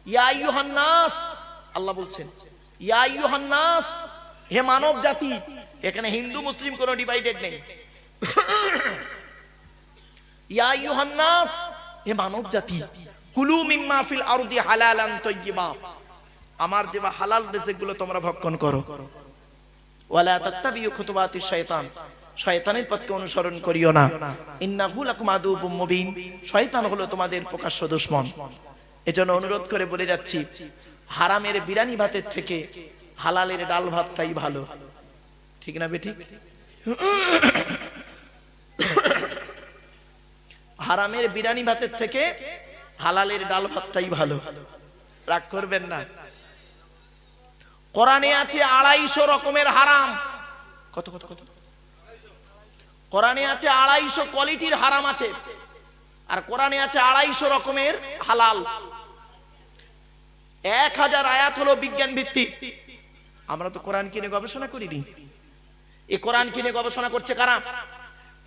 ইয়া আইয়ুহান নাস, আল্লাহ বলছেন ইয়া আইয়ুহান নাস, হে মানব জাতি। এখানে হিন্দু মুসলিম কোনো ডিভাইডেড নেই। ইয়া আইয়ুহান নাস, হে মানব জাতি, কুলু মিম্মা ফিল আরদি হালালান তাইয়্যিবা, আমার দেওয়া হালাল রিজিকগুলো তোমরা ভক্ষণ করো। ওয়ালা তাত্তাবিউ খুতুবাতিশ শায়তান, শয়তানের পথকে অনুসরণ করিও না। ইন্নাহু লাকুম আদুউম মুবিন, শয়তান হলো তোমাদের প্রকাশ্য দুশমন। এজন্য অনুরোধ করে বলে যাচ্ছি, হারামের বিরানি ভাতের থেকে হালালের ডাল ভাতটাই ভালো। ঠিক না বেঠিক? হারামের বিরানি ভাতের থেকে হালালের ডাল ভাতটাই ভালো। রাগ করবেন না। কোরআনে আছে 250 রকমের হারাম। কত কত কত? কোরআনে আছে 250 কোয়ালিটির হারাম আছে, আর কোরআনে আছে 250 রকমের হালাল। 1000 আয়াত হলো বিজ্ঞান ভিত্তিক। আমরা তো কোরআন কিনে গবেষণা করিনি। এই কোরআন কিনে গবেষণা করছে কারা?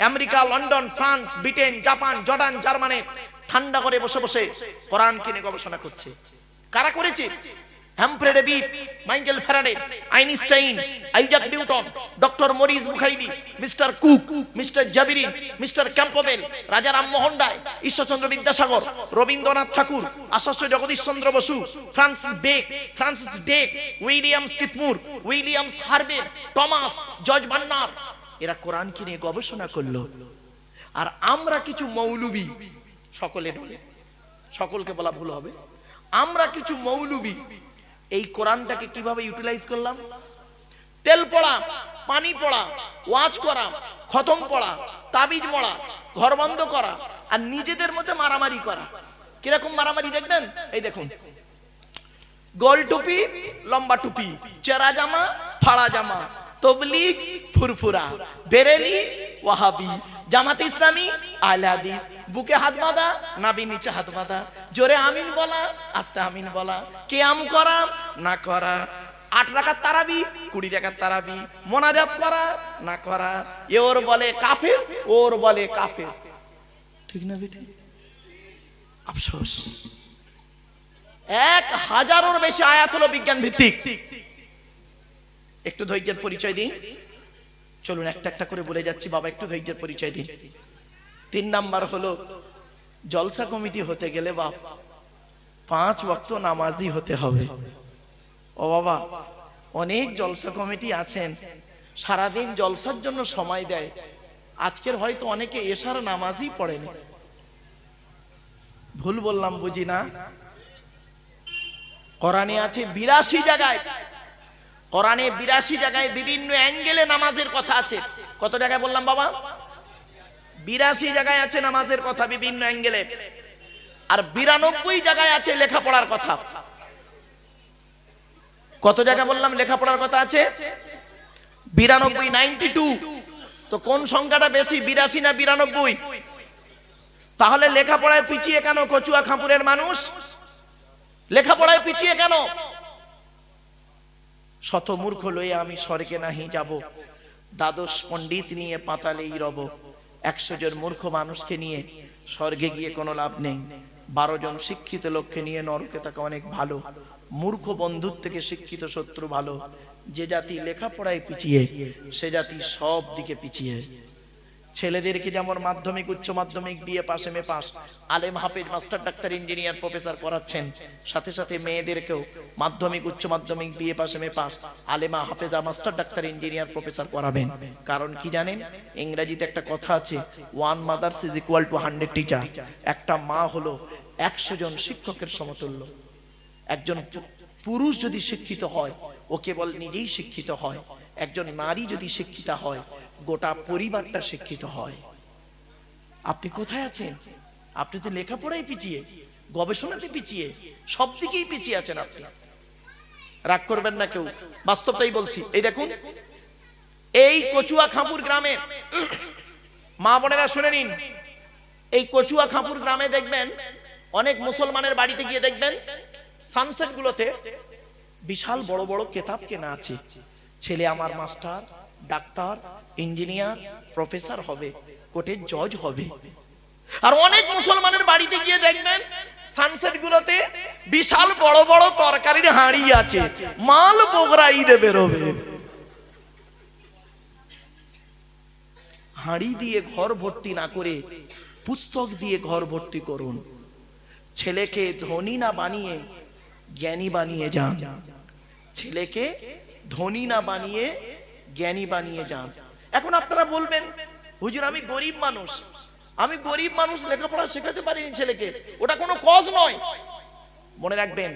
America, London, France, Britain, Japan, Jordan, Germany ঠান্ডা করে বসে বসে কোরআন কিনে গবেষণা করছে। কারা করেছে? Humphry Davy, Michael Faraday, Einstein, Isaac Newton, doctor Maurice Bucaille, mister Cook, mister জাবিরিন, mister Campbell, Raja Rammohan Roy, Ishwarchandra Vidyasagar, Rabindranath Tagore, Acharya Jagadish Chandra Bose, Francis Drake, William স্কিথমুর, উইলিয়ামস হার্ভে, টমাস, জর্জ বার্নার, এরা কোরআন কিনে গবেষণা করলো। আর আমরা কিছু মৌলবি, সকলে বলে, সকলকে বলা ভুল হবে, আমরা কিছু মৌলবি এই কোরআনটাকে কিভাবে ইউটিলাইজ করলাম? তেল পড়া, পানি পড়া, ওয়াজ করা, খতম পড়া, তাবিজ পড়া, ঘর বন্ধ করা, আর নিজেদের মধ্যে মারামারি করা। কিরকম মারামারি দেখবেন, এই দেখুন, গোল টুপি, লম্বা টুপি, চেরা জামা, ফাড়া জামা, তবলিগ, ফুরফুরা, বেরেলি, ওয়াহাবি, জামাতে ইসলামী, আহলে হাদিস, বুকে হাত বাঁধা, নাভি নিচে হাত বাঁধা, জোরে আমিন বলা, আস্তে আমিন বলা, কিয়াম করা না করা, 8 রাকাত তারাবি, 20 রাকাত তারাবি, মোনাজাত করা না করা, ওর বলে কাফের, ওর বলে কাফের। ঠিক না বেটি? আফসোস, 1000-এর বেশি আয়াত হলো বিজ্ঞান ভিত্তিক। একটু ধৈর্যের পরিচয় দিন, চলুন একটা একটা করে বলে যাচ্ছি, বাবা একটু ধৈর্যের পরিচয় দিন। 3 নাম্বার হলো, জলসা কমিটি হতে গেলে বাপ 5 ওয়াক্ত নামাজি হতে হবে। ও বাবা, অনেক জলসা কমিটি আছেন সারাদিন জলসার জন্য সময় দেয়, আজকের হয়তো অনেকে এশার নামাজই পড়েনি। ভুল বললাম বুঝি না? কোরআনে আছে 82 জায়গায়, কোরআনে 82 জায়গায় বিভিন্ন অ্যাঙ্গেলে নামাজের কথা আছে। কত জায়গায় বললাম বাবা? 82 জায়গায় আছে নামাজের কথা বিভিন্ন অ্যাঙ্গেলে, আর 92 জায়গায় আছে লেখাপড়ার কথা। কত জায়গায় বললাম লেখাপড়ার কথা আছে? 92, 92। তো কোন সংখ্যাটা বেশি, 82 না 92? তাহলে লেখাপড়ায় পিছিয়ে কেন কচুয়া খাঁপুরের মানুষ? লেখাপড়ায় পিছিয়ে কেন? শত মূর্খ লয়ে আমি স্বর্গে নাহি যাব, দ্বাদশ পণ্ডিত নিয়ে পাতালেই রব। 100 জন মূর্খ মানুষকে নিয়ে স্বর্গে গিয়ে কোনো লাভ নেই, 12 জন শিক্ষিত লোককে নিয়ে নরকে থাকা অনেক ভালো। মূর্খ বন্ধুর থেকে শিক্ষিত শত্রু ভালো। যে জাতি লেখাপড়ায় পিছিয়ে, সে জাতি সব দিকে পিছিয়ে। ছেলেদেরকে যেমন মাধ্যমিক, উচ্চ মাধ্যমিক, বিএ পাস, এমএ পাস, আলেম, হাফেজ, মাস্টার, ডাক্তার, ইঞ্জিনিয়ার, প্রফেসর করাচ্ছেন, সাথে সাথে মেয়েদেরকেও মাধ্যমিক, উচ্চ মাধ্যমিক, BA pass, MA pass, আলেমা, হাফেজা, master, doctor, engineer, professor করাবেন। কারণ কি জানেন? ইংরেজিতে একটা কথা আছে, 1 mother's is equal to 100 teacher. একটা মা হলো 100 জন শিক্ষকের সমতুল্য। একজন পুরুষ যদি শিক্ষিত হয়, ও কেবল নিজেই শিক্ষিত হয়। একজন নারী যদি শিক্ষিত হয়, গোটা পরিবারটা শিক্ষিত হয়। আপনি কোথায় আছেন? আপনি তো লেখাপড়ায় পিছিয়ে, গবেষণাতে পিছিয়ে, সব দিকেই পিছিয়ে আছেন আপনি। রাগ করবেন না কেউ, বাস্তবটাই বলছি। এই দেখুন, এই কচুয়া খাঁপুর গ্রামে, মা বোনেরা শুনে নিন, এই কচুয়া খাঁপুর গ্রামে দেখবেন অনেক মুসলমানের বাড়িতে গিয়ে দেখবেন সানসেট গুলোতে বিশাল বড় বড় কেতাব কেনা আছে। ছেলে আমার মাস্টার, ডাক্তার, ইঞ্জিনিয়ার, প্রফেসর হবে, কোর্টের জজ হবে। আর অনেক মুসলমানের বাড়িতে গিয়ে দেখবেন সানসেট গুলোতে বিশাল বড় বড় তরকারির হাঁড়ি আছে, মাল বগরা ঈদে বেরোবে। হাঁড়ি দিয়ে ঘর ভর্তি না করে পুস্তক দিয়ে ঘর ভর্তি করুন। ছেলেকে ধনী না বানিয়ে জ্ঞানী বানিয়ে যান। ছেলেকে ধনী না বানিয়ে জ্ঞানী বানিয়ে যান। এখন আপনারা বলবেন, হুজুর আমি গরিব মানুষ, আমি গরিব মানুষ, লেখাপড়া শেখাতে পারিনি ছেলেকে। ওটা কোনো কজ নয়। মনে রাখবেন,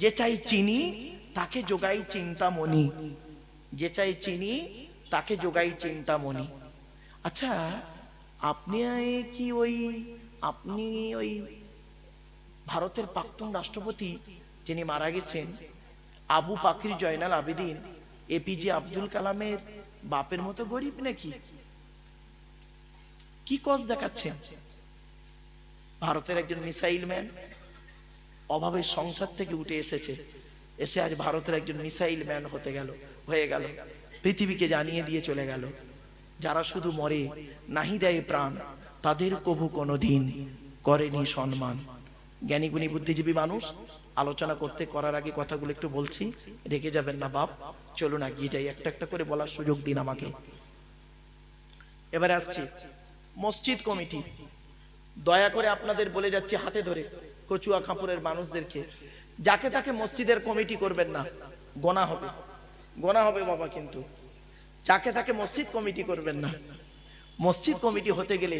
যে চাই চিনি তাকে যোগাই চিন্তামণি, যে চাই চিনি তাকে যোগাই চিন্তামণি। আচ্ছা, আপনি কি আপনি ওই ভারতের প্রাক্তন রাষ্ট্রপতি যিনি মারা গেছেন, আবু পাকির জয়নাল আবেদিন, এপিজে আব্দুল কালামের বাপের মতো গরিব নাকি? কি কজ দেখাচ্ছেন? ভারতের একজন মিসাইল ম্যান অভাবের সংসার থেকে উঠে এসেছে, এসে আজ ভারতের একজন মিসাইল ম্যান হয়ে গেল, পৃথিবীকে জানিয়ে দিয়ে চলে গেল। যারা শুধু মরে, নাহি দেয় প্রাণ, তাদের কবু কোনোদিন করেনি সম্মান। জ্ঞানী গুণী বুদ্ধিজীবী মানুষ, আলোচনা করার আগে কথাগুলো একটু বলছি, রেখে যাবেন না বাপ। চলুন এগিয়ে যাই, একটা একটা করে বলার সুযোগ দিন আমাকে। এবারে আসছি মসজিদ কমিটি। দয়া করে আপনাদের বলে যাচ্ছি হাতে ধরে, কচুয়া খাঁপুরের মানুষদেরকে, যাকে তাকে মসজিদের কমিটি করবেন না, গোনা হবে, গোনা হবে বাবা। কিন্তু যাকে তাকে মসজিদ কমিটি করবেন না। মসজিদ কমিটি হতে গেলে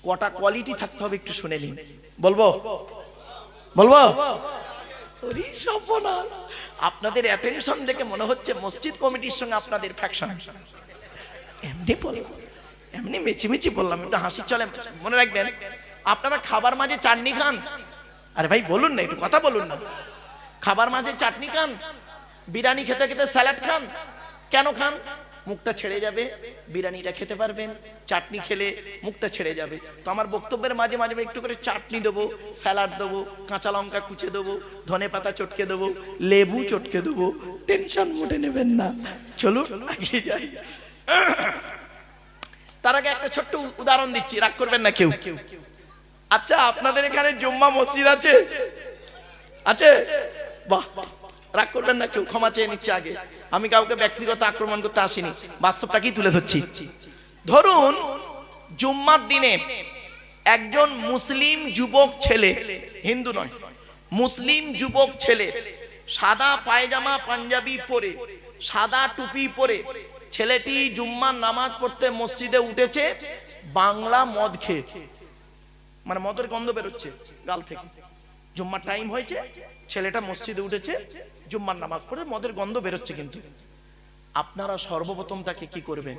কটা কোয়ালিটি থাকতে হবে একটু শুনে নিন। বলবো বলবো আপনাদের অ্যাটেনশন দেখে মনে হচ্ছে মসজিদ কমিটির সঙ্গে আপনাদের ফ্যাকশন। এমনি বলবো, এমনি মেচিমেচি বললাম, একটু হাসি চলে। মনে রাখবেন, আপনারা খাবার মাঝে চাটনি খান? আরে ভাই বলুন না, একটু কথা বলুন না। খাবার মাঝে চাটনি খান? বিরিয়ানি খেতে খেতে স্যালাড খান? কেন খান? মুখটা ছেড়ে যাবে, বিরিয়ানিটা খেতে পারবেন, চাটনি খেলে মুখটা ছেড়ে যাবে। তো আমার বক্তব্যের মাঝে মাঝে একটু করে চাটনি দেবো, স্যালাড দেবো, কাঁচা লঙ্কা কুচে দেবো, ধনে পাতা চটকে দেবো, লেবু চটকে দেবো। টেনশন মোটে নেবেন না, চলুন এগিয়ে যাই। তার আগে একটা ছোট্ট উদাহরণ দিচ্ছি, রাগ করবেন না কেউ। আচ্ছা, আপনাদের এখানে জুম্মা মসজিদ আছে? আছে? বাহ, রাগ করবেন না কেউ, ক্ষমা চেয়ে নিচ্ছে আগে। আমি কাউকে ব্যক্তিগত আক্রমণ করতে আসিনি, বাস্তবটাকেই তুলে ধরছি। ধরুন জুম্মার দিনে একজন মুসলিম যুবক ছেলে, হিন্দু নয়, মুসলিম যুবক ছেলে, সাদা পায়জামা পাঞ্জাবি পরে, সাদা টুপি পরে, ছেলেটি জুম্মার নামাজ পড়তে মসজিদে উঠেছে, বাংলা মদ খেয়ে, মানে মদের গন্ধ বেরোচ্ছে গাল থেকে। জুম্মার টাইম হয়েছে, ছেলেটা মসজিদে উঠেছে, জুম্মার নামাজ পড়ে, মদের গন্ধ বেরোচ্ছে। কিন্তু আপনারা সর্বপ্রথম তাকে কি করবেন?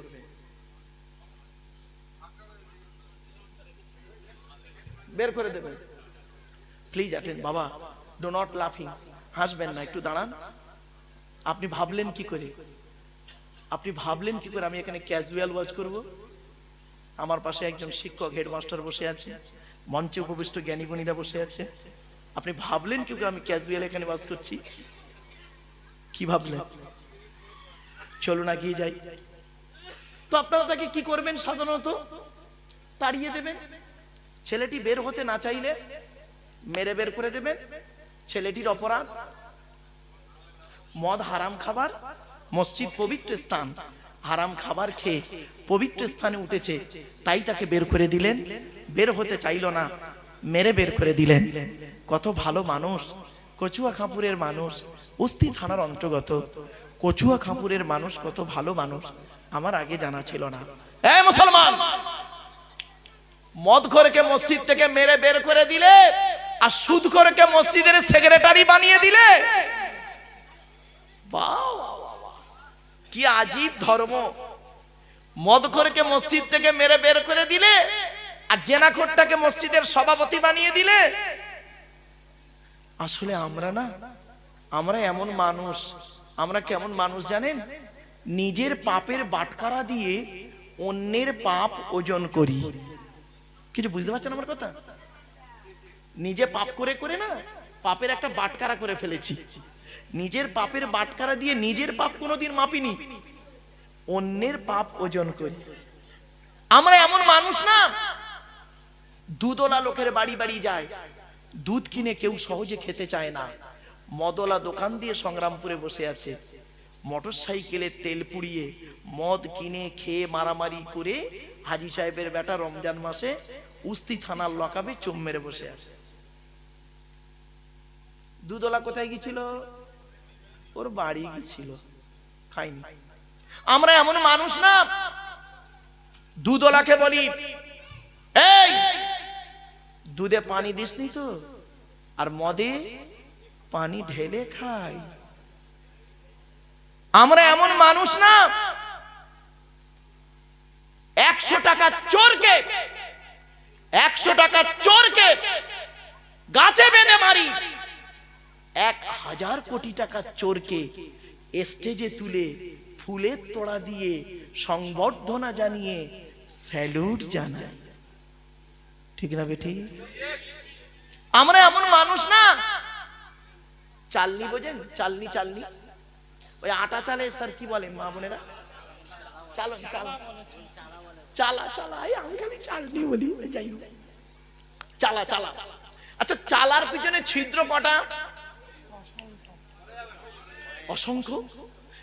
বের করে দেবেন। প্লিজ অ্যাটেন্ড বাবা, ডো নট লাফিং, হাসবেন না, একটু দাঁড়ান। আপনি ভাবলেন কি করে? আপনি ভাবলেন কি করে আমি এখানে ক্যাজুয়াল ওয়াজ করব? আমার পাশে একজন শিক্ষক, হেডমাস্টার বসে আছে, মঞ্চে উপবিষ্ট জ্ঞানী গুণীরা বসে আছে। আপনি ভাবলেন কি করে আমি ক্যাজুয়াল এখানে ওয়াজ করছি? কি ভাবলেন? চলুন এগিয়ে যাই। তো আপনারা তাকে কি করবেন? সাধারণত তাড়িয়ে দেবেন। ছেলেটি বের হতে না চাইলে মেরে বের করে দেবেন। ছেলেটির অপরাধ, মদ হারাম খাবার, মসজিদ পবিত্র স্থান, হারাম খাবার খেয়ে পবিত্র স্থানে উঠেছে, তাই তাকে বের করে দিলেন। বের হতে চাইল না, মেরে বের করে দিলেন। কত ভালো মানুষ, কচুয়া খাঁপুরের মানুষ, উস্তি থানার অন্তর্গত কচুয়া খাঁপুরের মানুষ, কত ভালো মানুষ, আমার আগে জানা ছিল না। এই মুসলমান, মদখোরকে মসজিদ থেকে মেরে বের করে দিলে, আর সুদখোরকে মসজিদের সেক্রেটারি বানিয়ে দিলে। বাহ, কি আজীব ধর্ম! মদখোরকে মসজিদ থেকে মেরে বের করে দিলে, আর জেনাখোরটাকে মসজিদের সভাপতি বানিয়ে দিলে। আসলে আমরা এমন মানুষ, আমরা কেমন মানুষ জানেন? নিজের পাপের বাটখারা দিয়ে অন্যের পাপ ওজন করি। কিছু বুঝতে পারছেন আমার কথা? নিজে পাপ করে করে না, পাপের একটা বাটখারা করে ফেলেছি। নিজের পাপের বাটখারা দিয়ে নিজের পাপ কোনোদিন মাপিনি, অন্যের পাপ ওজন করি। আমরা এমন মানুষ না, দুধওয়ালা লোকের বাড়ি বাড়ি যায়, দুধ কিনে কেউ সহজে খেতে চায় না। মদওয়ালা দোকান দিয়ে সংগ্রামপুরে বসে আছে, মোটর সাইকেলে তেল পুড়িয়ে মদ কিনে খেয়ে মারামারি করে হাজি সাহেবের বেটা রমজান মাসে উস্তি থানার লকাবে চুম মেরে বসে আছে। দুধওয়ালা কোথায় গেছিল? ওর বাড়ি গেছিল, খাইনি। আমরা এমন মানুষ না, দুধওয়ালাকে বলি, এই দুধে পানি দিসনি তো, আর মদে পানি ঢেলে খাই। আমরা এমন মানুষ না, 100 টাকা চোরকে 100 টাকা চোরকে গাছে বেঁধে মারি, 1000 কোটি টাকা চোরকে স্টেজে তুলে ফুলের তোড়া দিয়ে সংবর্ধনা জানিয়ে স্যালুট জানাই। ঠিক না বেটি? আমরা এমন মানুষ না, চালনি বোঝেন? চালনি, চালনি, ওই আটা চালে স্যার কি বলে মা বোনেরা? চালন, চালা, চালা, চালা, আমি খালি চালনি বলি, যাই হোক, চালা, চালা। আচ্ছা, চালার পিছনে ছিদ্র কটা? অসংখ্য।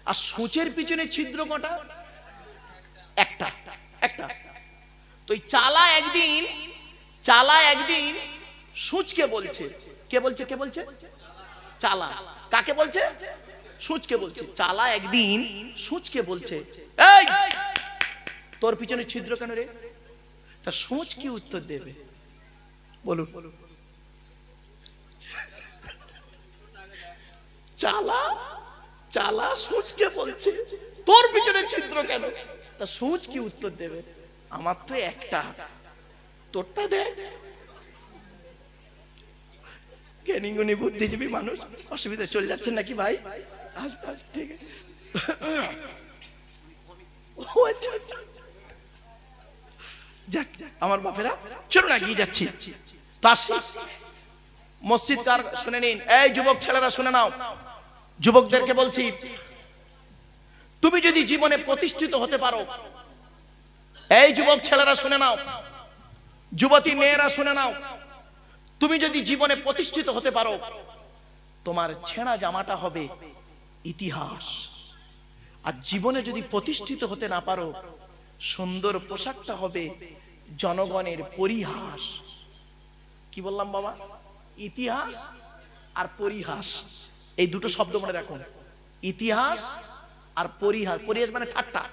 আর সূচের পিছনে ছিদ্র কটা? একটা, একটা। তো চালা একদিন সূচকে বলছে, কে বলছে? কে বলছে? চালা। কাকে বলছে? সূচকে বলছে। চালা একদিন সূচকে বলছে, এই তোর পিছনে ছিদ্র কেন রে? তা সূচ কি উত্তর দেবে বলুন? চালা সূচকে বলছে তোর পিছনে ছিদ্র কেন? তা সূচ কি উত্তর দেবে? আমার তো একটা, তোরটা দেখ। জ্ঞানীগুণী বুদ্ধিজীবী মানুষ, অসুবিধা চলে যাচ্ছেন নাকি ভাই? আসবে আসবে, ঠিক আছে। ও আচ্ছা আচ্ছা, যাক আমার বাপেরা, চলো না এগিয়ে যাচ্ছি। তো আসি মসজিদ কার, শুনে নিন। এই যুবক ছেলেরা শুনে নাও, যুবকদেরকে বলছি, তুমি যদি জীবনে প্রতিষ্ঠিত হতে পারো, এই যুবক ছেলেরা শুনে নাও, যুবতী মেয়েরা শুনে নাও, তুমি যদি জীবনে প্রতিষ্ঠিত হতে পারো, তোমার ছেঁড়া জামাটা হবে ইতিহাস। আর জীবনে যদি প্রতিষ্ঠিত হতে না পারো, সুন্দর পোশাকটা হবে জনগণের পরিহাস। কি বললাম বাবা? ইতিহাস আর পরিহাস, এই দুটো শব্দ মনে রাখুন। ইতিহাস আর পরিহাস, পরিহাস মানে ঠাট্টা।